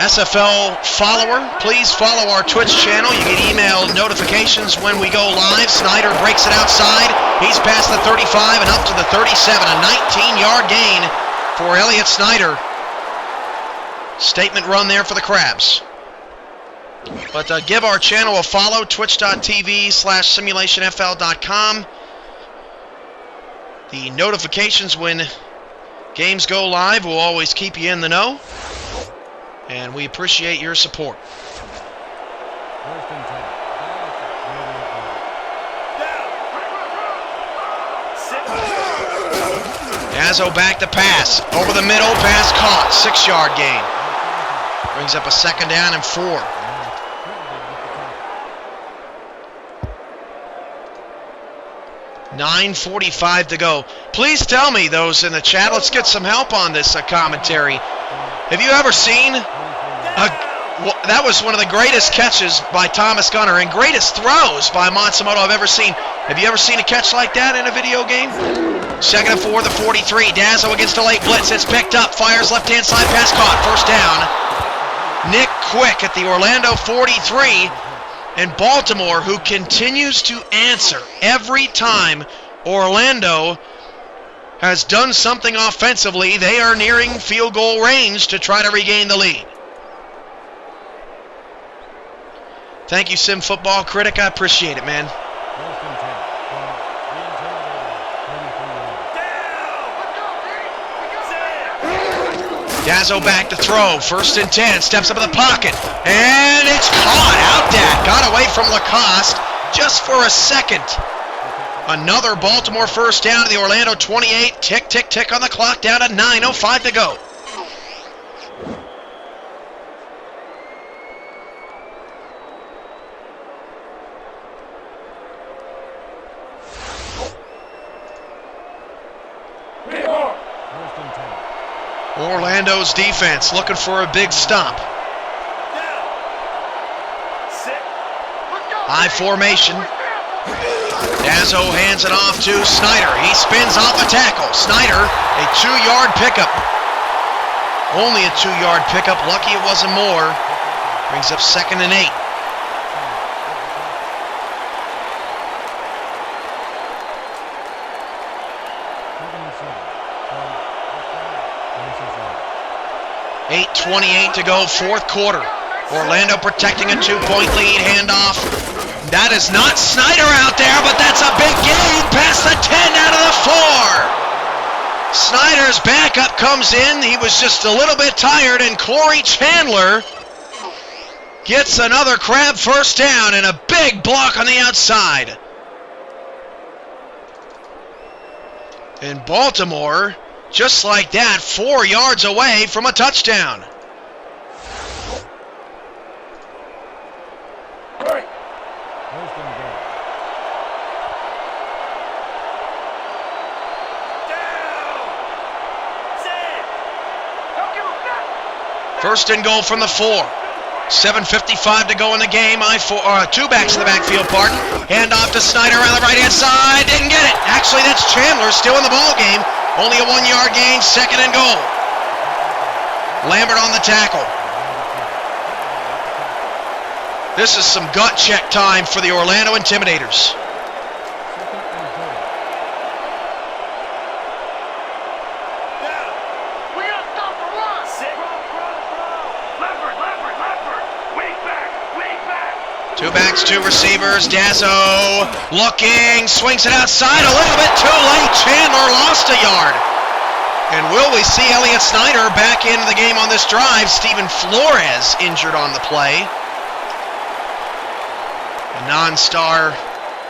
SFL follower, please follow our Twitch channel. You get email notifications when we go live. Snyder breaks it outside. He's past the 35 and up to the 37. A 19-yard gain for Elliott Snyder. Statement run there for the Crabs. But give our channel a follow, twitch.tv/simulationfl.com. The notifications when games go live will always keep you in the know, and we appreciate your support. Dazzo back to pass. Over the middle, pass caught. 6-yard gain. Brings up a 2nd down and 4. $9:45 to go. Please tell me, those in the chat, let's get some help on this commentary. Have you ever seen that was one of the greatest catches by Thomas Gunner and greatest throws by Matsumoto I've ever seen. Have you ever seen a catch like that in a video game? 2nd and 4, the 43. Dazzo against a late blitz. It's picked up. Fires left-hand side. Pass caught. First down. Nick Quick at the Orlando 43. And Baltimore, who continues to answer every time Orlando has done something offensively. They are nearing field goal range to try to regain the lead. Thank you, Sim Football Critic. I appreciate it, man. Dazzo back to throw. 1st and 10. Steps up in the pocket. And it's caught. Out that. Got away from Lacoste just for a second. Another Baltimore first down to the Orlando 28. Tick, tick, tick on the clock. Down to 9:05 to go. Orlando's defense looking for a big stop. High formation. Dazzo hands it off to Snyder. He spins off a tackle. Snyder, a 2-yard pickup. Only a 2-yard pickup. Lucky it wasn't more. Brings up 2nd and 8. .28 to go, 4th quarter. Orlando protecting a 2-point lead, handoff. That is not Snyder out there, but that's a big gain past the 10 out of the 4. Snyder's backup comes in. He was just a little bit tired, and Corey Chandler gets another Crab first down and a big block on the outside. And Baltimore, just like that, 4 yards away from a touchdown. First and goal from the 4. 7:55 to go in the game. Two backs in the backfield, pardon. Hand off to Snyder on the right-hand side. Didn't get it. Actually, that's Chandler still in the ball game. Only a 1-yard gain, 2nd and goal. Lambert on the tackle. This is some gut check time for the Orlando Intimidators. Two backs, two receivers. Dazzo looking, swings it outside a little bit too late. Chandler lost a yard. And will we see Elliott Snyder back into the game on this drive? Stephen Flores injured on the play. A non-star,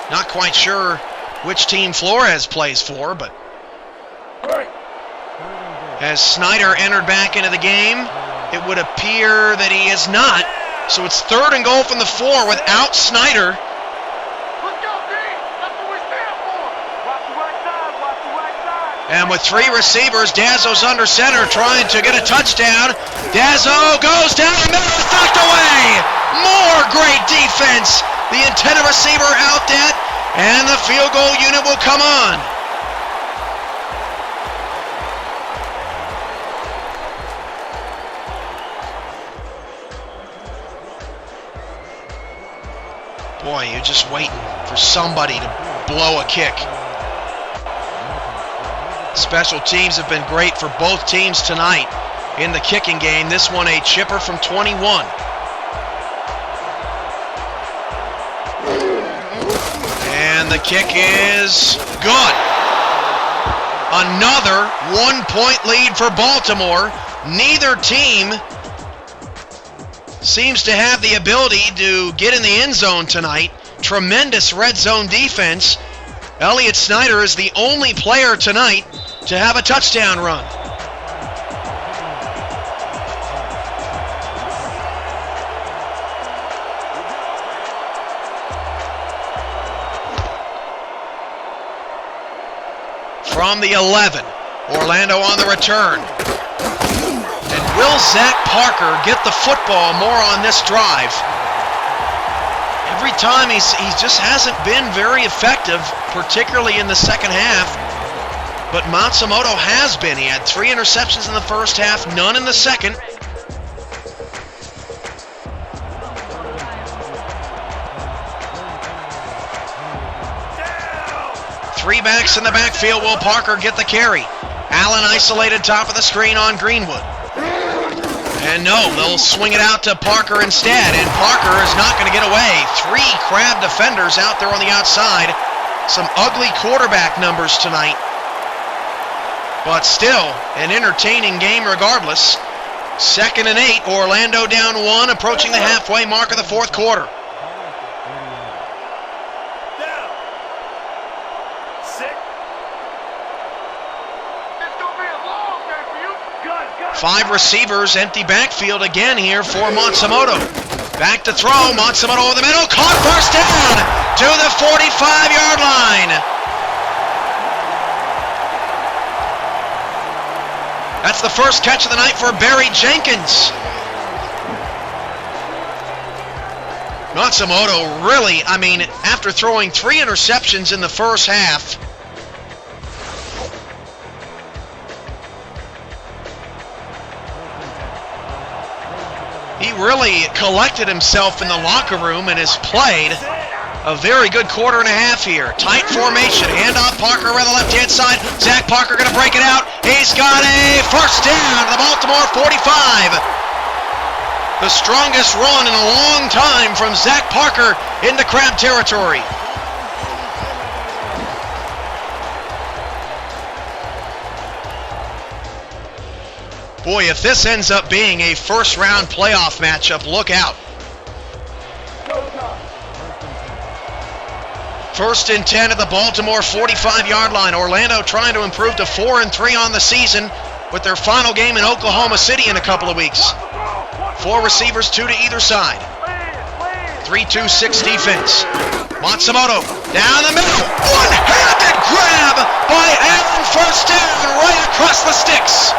not quite sure which team Flores plays for, but as Snyder entered back into the game, it would appear that he is not. So it's 3rd and goal from the 4 without Snyder. And with 3 receivers, Dazzo's under center trying to get a touchdown. Dazzo goes down the middle, it's knocked away. More great defense. The intended receiver out that, and the field goal unit will come on. Boy, you're just waiting for somebody to blow a kick. Special teams have been great for both teams tonight in the kicking game. This one a chipper from 21. And the kick is good. Another 1-point lead for Baltimore. Neither team seems to have the ability to get in the end zone tonight. Tremendous red zone defense. Elliott Snyder is the only player tonight to have a touchdown run. From the 11, Orlando on the return. And will Zach Parker get the football more on this drive? Every time he just hasn't been very effective, particularly in the second half. But Matsumoto has been. He had 3 interceptions in the first half, none in the second. Three backs in the backfield. Will Parker get the carry? Allen isolated top of the screen on Greenwood. And no, they'll swing it out to Parker instead, and Parker is not going to get away. 3 Crab defenders out there on the outside. Some ugly quarterback numbers tonight. But still, an entertaining game regardless. 2nd and 8, Orlando down 1, approaching the halfway mark of the 4th quarter. Five receivers, empty backfield again here for Matsumoto. Back to throw, Matsumoto over the middle, caught first down to the 45-yard line. That's the first catch of the night for Barry Jenkins. Matsumoto really, after throwing 3 interceptions in the first half, he really collected himself in the locker room and has played a very good quarter and a half here. Tight formation, handoff, Parker around the left-hand side. Zach Parker going to break it out. He's got a first down to the Baltimore 45. The strongest run in a long time from Zach Parker into Crab territory. Boy, if this ends up being a first-round playoff matchup, look out. First and 10 at the Baltimore 45-yard line. Orlando trying to improve to 4-3 on the season with their final game in Oklahoma City in a couple of weeks. 4 receivers, 2 to either side. 3-2-6 defense. Matsumoto down the middle. One-handed grab by Allen. First down right across the sticks.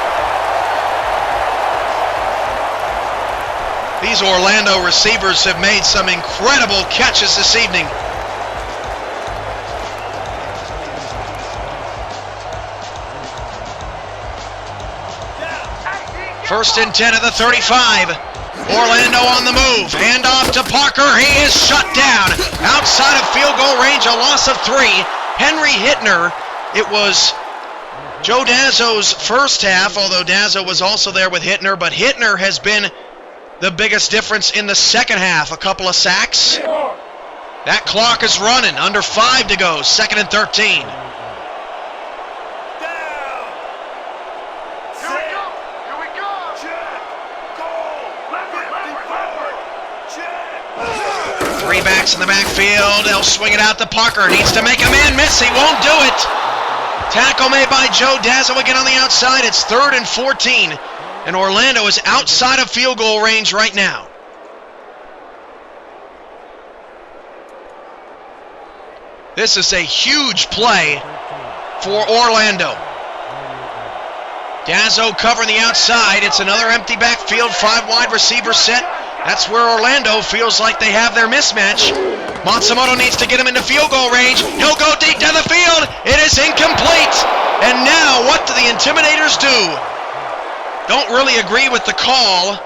These Orlando receivers have made some incredible catches this evening. First and 10 at the 35. Orlando on the move. Handoff to Parker. He is shut down. Outside of field goal range, a loss of 3. Henry Hittner. It was Joe Dazzo's first half, although Dazzo was also there with Hittner, but Hittner has been the biggest difference in the second half. A couple of sacks. That clock is running. Under 5 to go. 2nd and 13. Three backs in the backfield. They'll swing it out to Parker. Needs to make a man miss. He won't do it. Tackle made by Joe Dazzo again on the outside. It's 3rd and 14. And Orlando is outside of field goal range right now. This is a huge play for Orlando. Dazzo covering the outside. It's another empty backfield, 5 wide receiver set. That's where Orlando feels like they have their mismatch. Matsumoto needs to get him into field goal range. He'll go deep down the field. It is incomplete. And now what do the Intimidators do? Don't really agree with the call.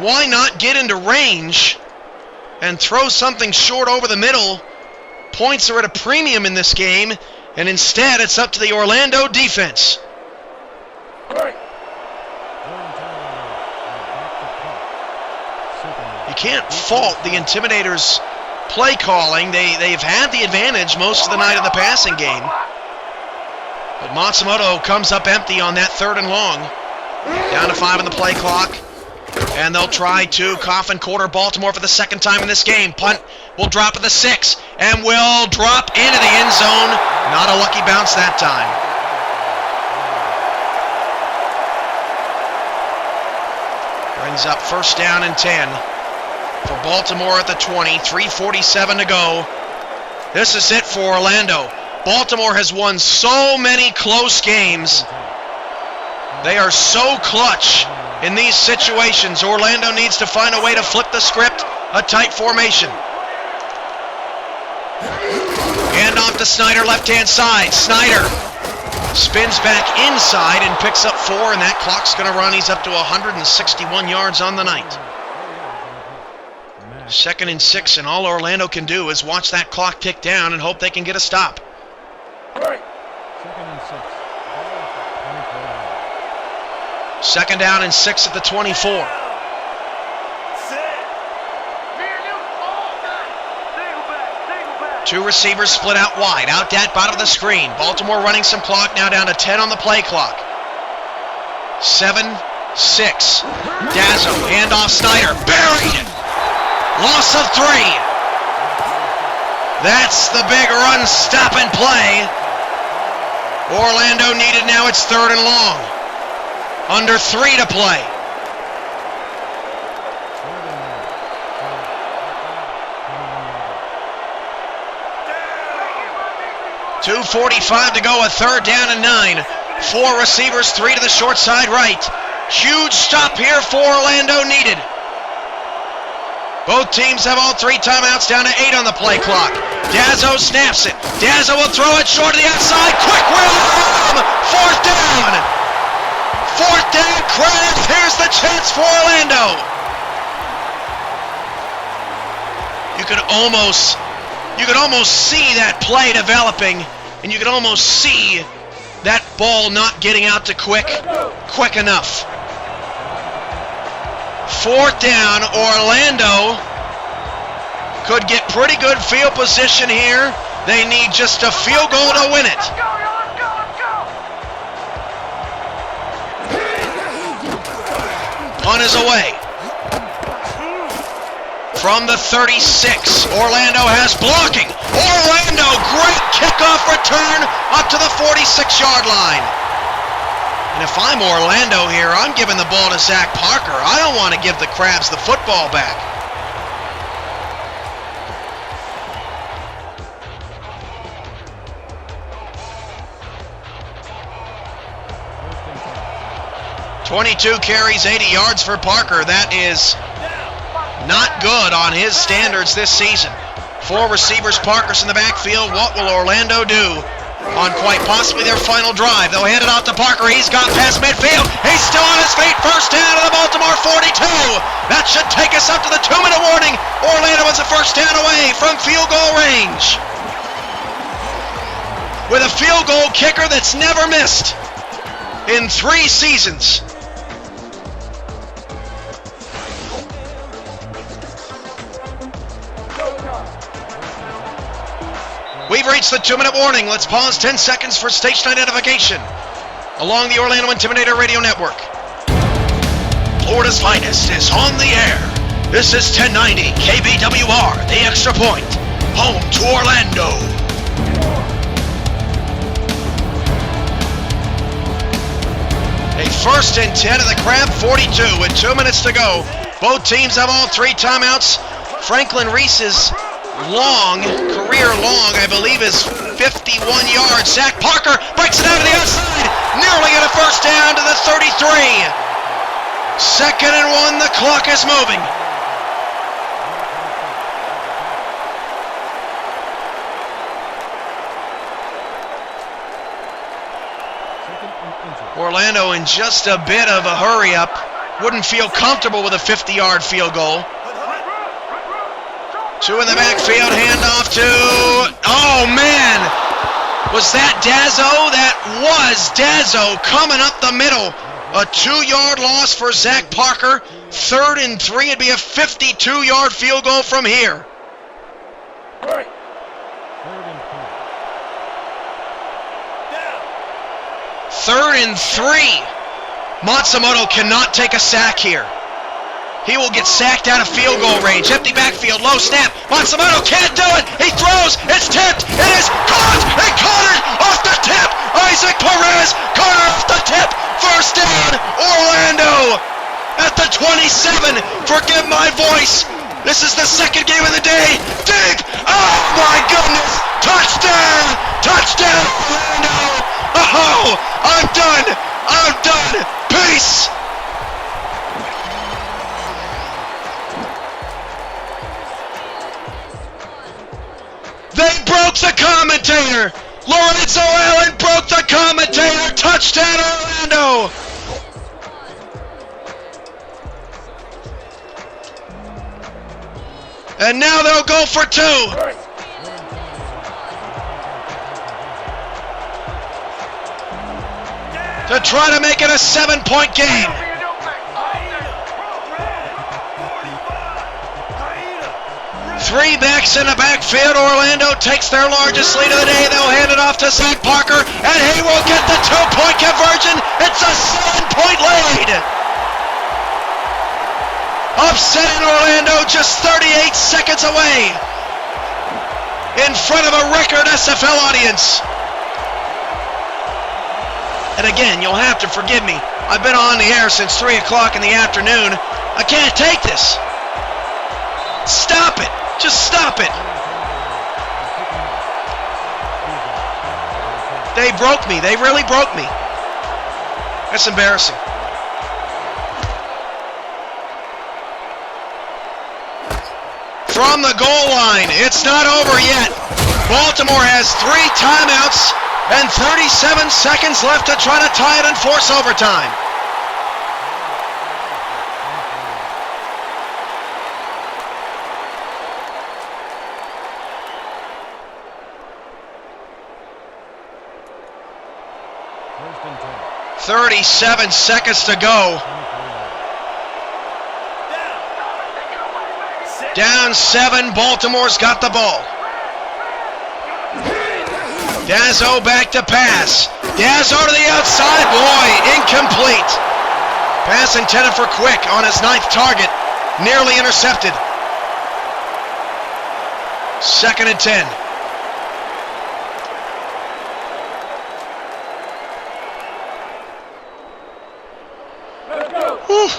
Why not get into range and throw something short over the middle? Points are at a premium in this game, and instead it's up to the Orlando defense. You can't fault the Intimidators' play calling. They've had the advantage most of the night of the passing game. But Matsumoto comes up empty on that 3rd and long. Down to 5 on the play clock. And they'll try to coffin quarter Baltimore for the second time in this game. Punt will drop at the 6 and will drop into the end zone. Not a lucky bounce that time. Brings up first down and 10 for Baltimore at the 20. 3:47 to go. This is it for Orlando. Baltimore has won so many close games. They are so clutch in these situations. Orlando needs to find a way to flip the script. A tight formation. Hand off to Snyder, left-hand side. Snyder spins back inside and picks up 4, and that clock's going to run. He's up to 161 yards on the night. 2nd and 6, and all Orlando can do is watch that clock tick down and hope they can get a stop. 2nd and 6. 2nd down and 6 at the 24. Two receivers split out wide. Out that bottom of the screen. Baltimore running some clock, now down to 10 on the play clock. 7-6. Dazzo, handoff Snyder. Buried! Loss of 3. That's the big run, stop and play. Orlando needed, now it's 3rd and long. Under 3 to play. .245 to go, a 3rd down and 9. 4 receivers, 3 to the short side right. Huge stop here for Orlando needed. Both teams have all 3 timeouts, down to 8 on the play clock. Dazzo snaps it. Dazzo will throw it short to the outside. Quick wheel! 4th down. 4th down, Crabs. Here's the chance for Orlando. You could almost see that play developing, and you could almost see that ball not getting out to quick enough. 4th down, Orlando could get pretty good field position here. They need just a field goal to win it. Punt is away. From the 36, Orlando has blocking. Orlando, great kickoff return up to the 46-yard line. And if I'm Orlando here, I'm giving the ball to Zach Parker. I don't want to give the Crabs the football back. .22 carries, 80 yards for Parker. That is not good on his standards this season. 4 receivers, Parker's in the backfield. What will Orlando do on quite possibly their final drive? They'll hand it off to Parker. He's got past midfield. He's still on his feet. 1st down to the Baltimore 42. That should take us up to the 2-minute warning. Orlando is a 1st down away from field goal range, with a field goal kicker that's never missed in 3 seasons. We've reached the 2-minute warning. Let's pause 10 seconds for station identification along the Orlando Intimidator Radio Network. Florida's finest is on the air. This is 1090 KBWR, the Extra Point, home to Orlando. A 1st and 10 of the Crab 42 with 2 minutes to go. Both teams have all 3 timeouts. Franklin Reese's career long, I believe, is 51 yards. Zach Parker breaks it out to the outside, nearly at a 1st down to the 33. 2nd and 1, the clock is moving. Orlando in just a bit of a hurry up. Wouldn't feel comfortable with a 50-yard field goal. 2 in the backfield, handoff to, oh man, was that Dazzo? That was Dazzo coming up the middle. A 2-yard loss for Zach Parker. 3rd and 3, it'd be a 52-yard field goal from here. 3rd and 3. Matsumoto cannot take a sack here. He will get sacked out of field goal range. Empty backfield, low snap. Matsumoto can't do it. He throws. It's tipped. It is caught. He caught it off the tip. Isaac Perez caught it off the tip. 1st down, Orlando at the 27. Forgive my voice. This is the 2nd game of the day. Dig. Oh my goodness. Touchdown. Touchdown, Orlando. Oh, I'm done. I'm done. Peace. They broke the commentator. Lorenzo Allen broke the commentator. Touchdown, Orlando. And now they'll go for 2. To try to make it a 7-point game. Three backs in the backfield. Orlando takes their largest lead of the day. They'll hand it off to Zach Parker, and he will get the 2-point conversion. It's a 7-point lead. Upsetting Orlando just 38 seconds away in front of a record SFL audience. And again, you'll have to forgive me. I've been on the air since 3 o'clock in the afternoon. I can't take this. Stop it. Just stop it. They broke me. They really broke me. That's embarrassing. From the goal line, it's not over yet. Baltimore has 3 timeouts and 37 seconds left to try to tie it and force overtime. First and 10. 37 seconds to go. Down 7, Baltimore's got the ball. Dazzo back to pass. Dazzo to the outside, boy, incomplete. Pass intended for Quick on his 9th target, nearly intercepted. 2nd and 10. Whew.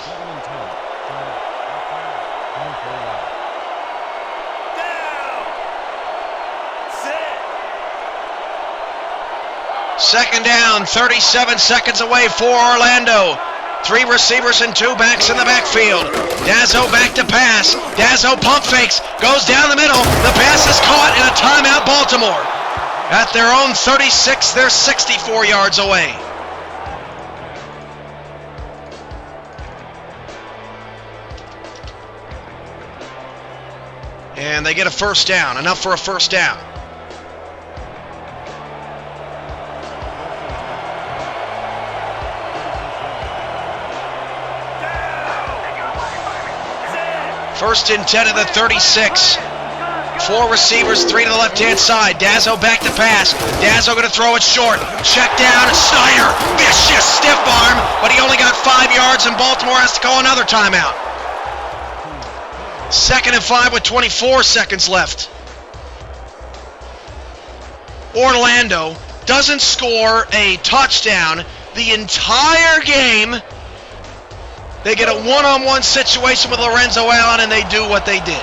2nd down, 37 seconds away for Orlando. 3 receivers and 2 backs in the backfield. Dazzo back to pass. Dazzo pump fakes, goes down the middle. The pass is caught in a timeout, Baltimore. At their own 36, they're 64 yards away. And they get a first down, enough for a first down. First and 10 at the 36. 4 receivers, 3 to the left-hand side. Dazzo back to pass. Dazzo going to throw it short. Check down, Snyder. Vicious stiff arm, but he only got 5 yards, and Baltimore has to call another timeout. 2nd and 5 with 24 seconds left. Orlando doesn't score a touchdown the entire game. They get a one-on-one situation with Lorenzo Allen, and they do what they did.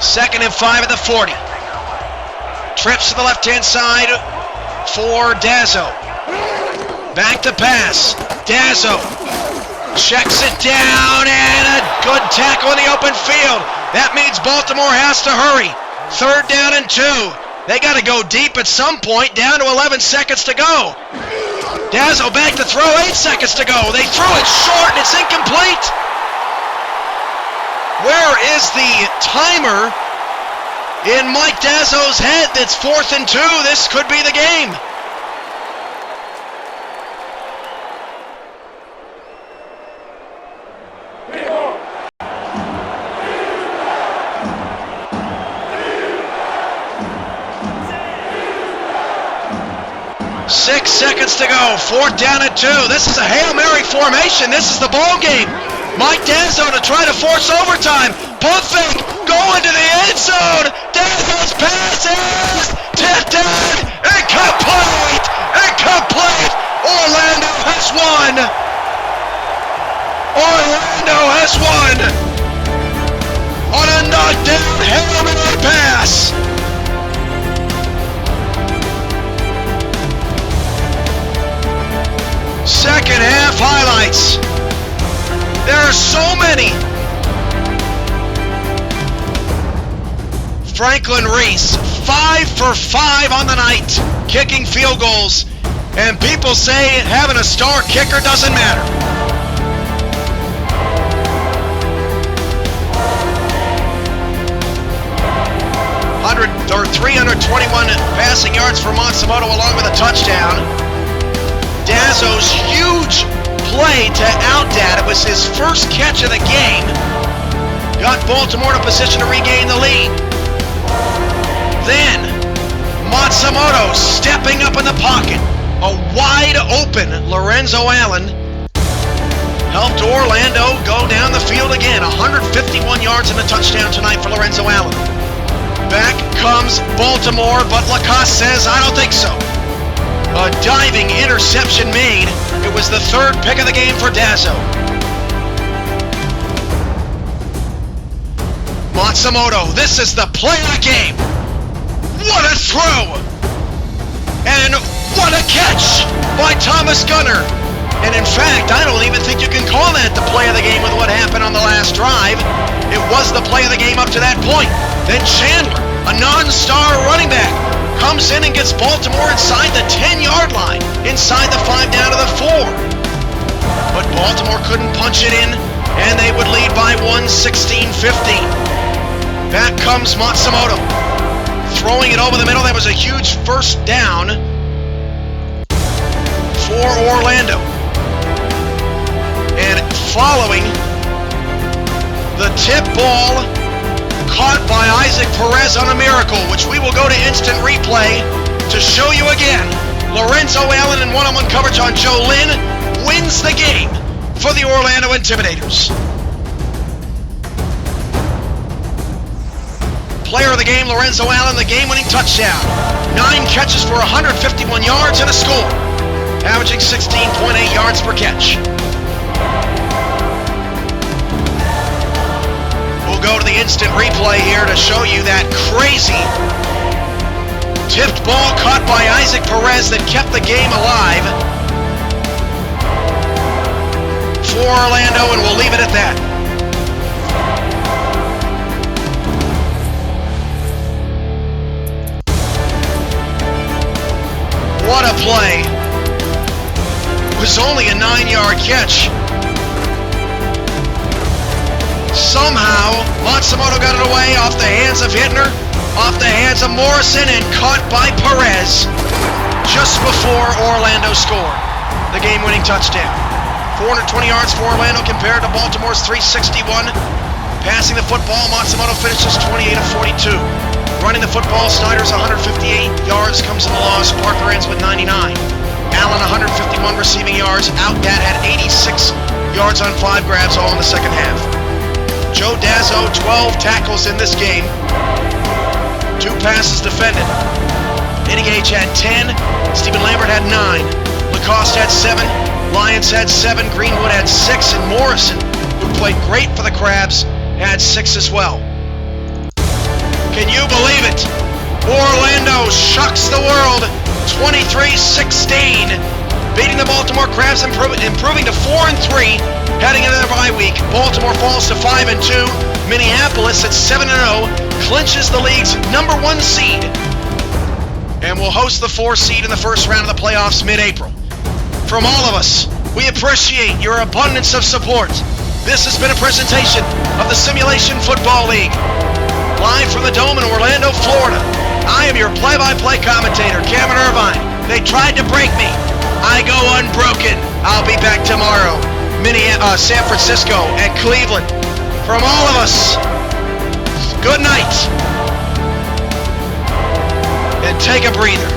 Second and 5 at the 40. Trips to the left-hand side for Dazzo. Back to pass. Dazzo checks it down, and a good tackle in the open field. That means Baltimore has to hurry. 3rd down and 2. They got to go deep at some point, down to 11 seconds to go. Dazzo back to throw, 8 seconds to go. They threw it short, and it's incomplete. Where is the timer in Mike Dazzo's head? That's 4th and 2. This could be the game. Six seconds to go. 4th down and 2. This is a Hail Mary formation. This is the ball game. Mike Dazzo to try to force overtime. Pump fake. Going to the end zone. Dazzo's pass is tipped in. Incomplete. Incomplete. Orlando has won. Orlando has won on a knockdown Hail Mary pass. Second half highlights. There are so many. Franklin Reese, 5 for 5 on the night, kicking field goals. And people say having a star kicker doesn't matter. 321 passing yards for Matsumoto along with a touchdown. Dazzo's huge play to outdat. It was his first catch of the game. Got Baltimore in a position to regain the lead. Then, Matsumoto stepping up in the pocket. A wide open Lorenzo Allen helped Orlando go down the field again. 151 yards and a touchdown tonight for Lorenzo Allen. Back comes Baltimore, but Lacoste says, I don't think so. A diving interception made. It was the 3rd pick of the game for Dazzo. Matsumoto, this is the play of the game. What a throw! And what a catch by Thomas Gunner! And in fact, I don't even think you can call that the play of the game with what happened on the last drive. It was the play of the game up to that point. Then Chandler, a non-star running back, comes in and gets Baltimore inside the 10-yard line, inside the 5 down to the 4. But Baltimore couldn't punch it in, and they would lead by 16-15. Back comes Matsumoto, throwing it over the middle. That was a huge first down for Orlando. And following the tip ball caught by Isaac Perez on a miracle, which we will go to instant replay to show you again. Lorenzo Allen in one-on-one coverage on Joe Lynn wins the game for the Orlando Intimidators. Player of the game, Lorenzo Allen, the game-winning touchdown. 9 catches for 151 yards and a score, averaging 16.8 yards per catch. We'll go to the instant replay here to show you that crazy tipped ball caught by Isaac Perez that kept the game alive for Orlando, and we'll leave it at that. What a play. It was only a 9-yard catch. Somehow, Matsumoto got it away off the hands of Hittner, off the hands of Morrison, and caught by Perez just before Orlando scored the game-winning touchdown. 420 yards for Orlando compared to Baltimore's 361. Passing the football, Matsumoto finishes 28 of 42. Running the football, Snyder's 158 yards, comes in the loss. Parker ends with 99. Allen 151 receiving yards. Outbat had 86 yards on 5 grabs, all in the second half. Joe Dazzo, 12 tackles in this game. 2 passes defended. Inigage had 10. Stephen Lambert had 9. Lacoste had 7. Lyons had 7. Greenwood had 6. And Morrison, who played great for the Crabs, had 6 as well. Can you believe it? Orlando shocks the world, 23-16, beating the Baltimore Crabs, improving to 4-3, heading into their bye week. Baltimore falls to 5-2. Minneapolis at 7-0 clinches the league's number 1 seed, and will host the 4 seed in the first round of the playoffs mid-April. From all of us, we appreciate your abundance of support. This has been a presentation of the Simulation Football League. Live from the Dome in Orlando, Florida. I am your play-by-play commentator, Cameron Irvine. They tried to break me. I go unbroken. I'll be back tomorrow. San Francisco and Cleveland. From all of us, good night. And take a breather.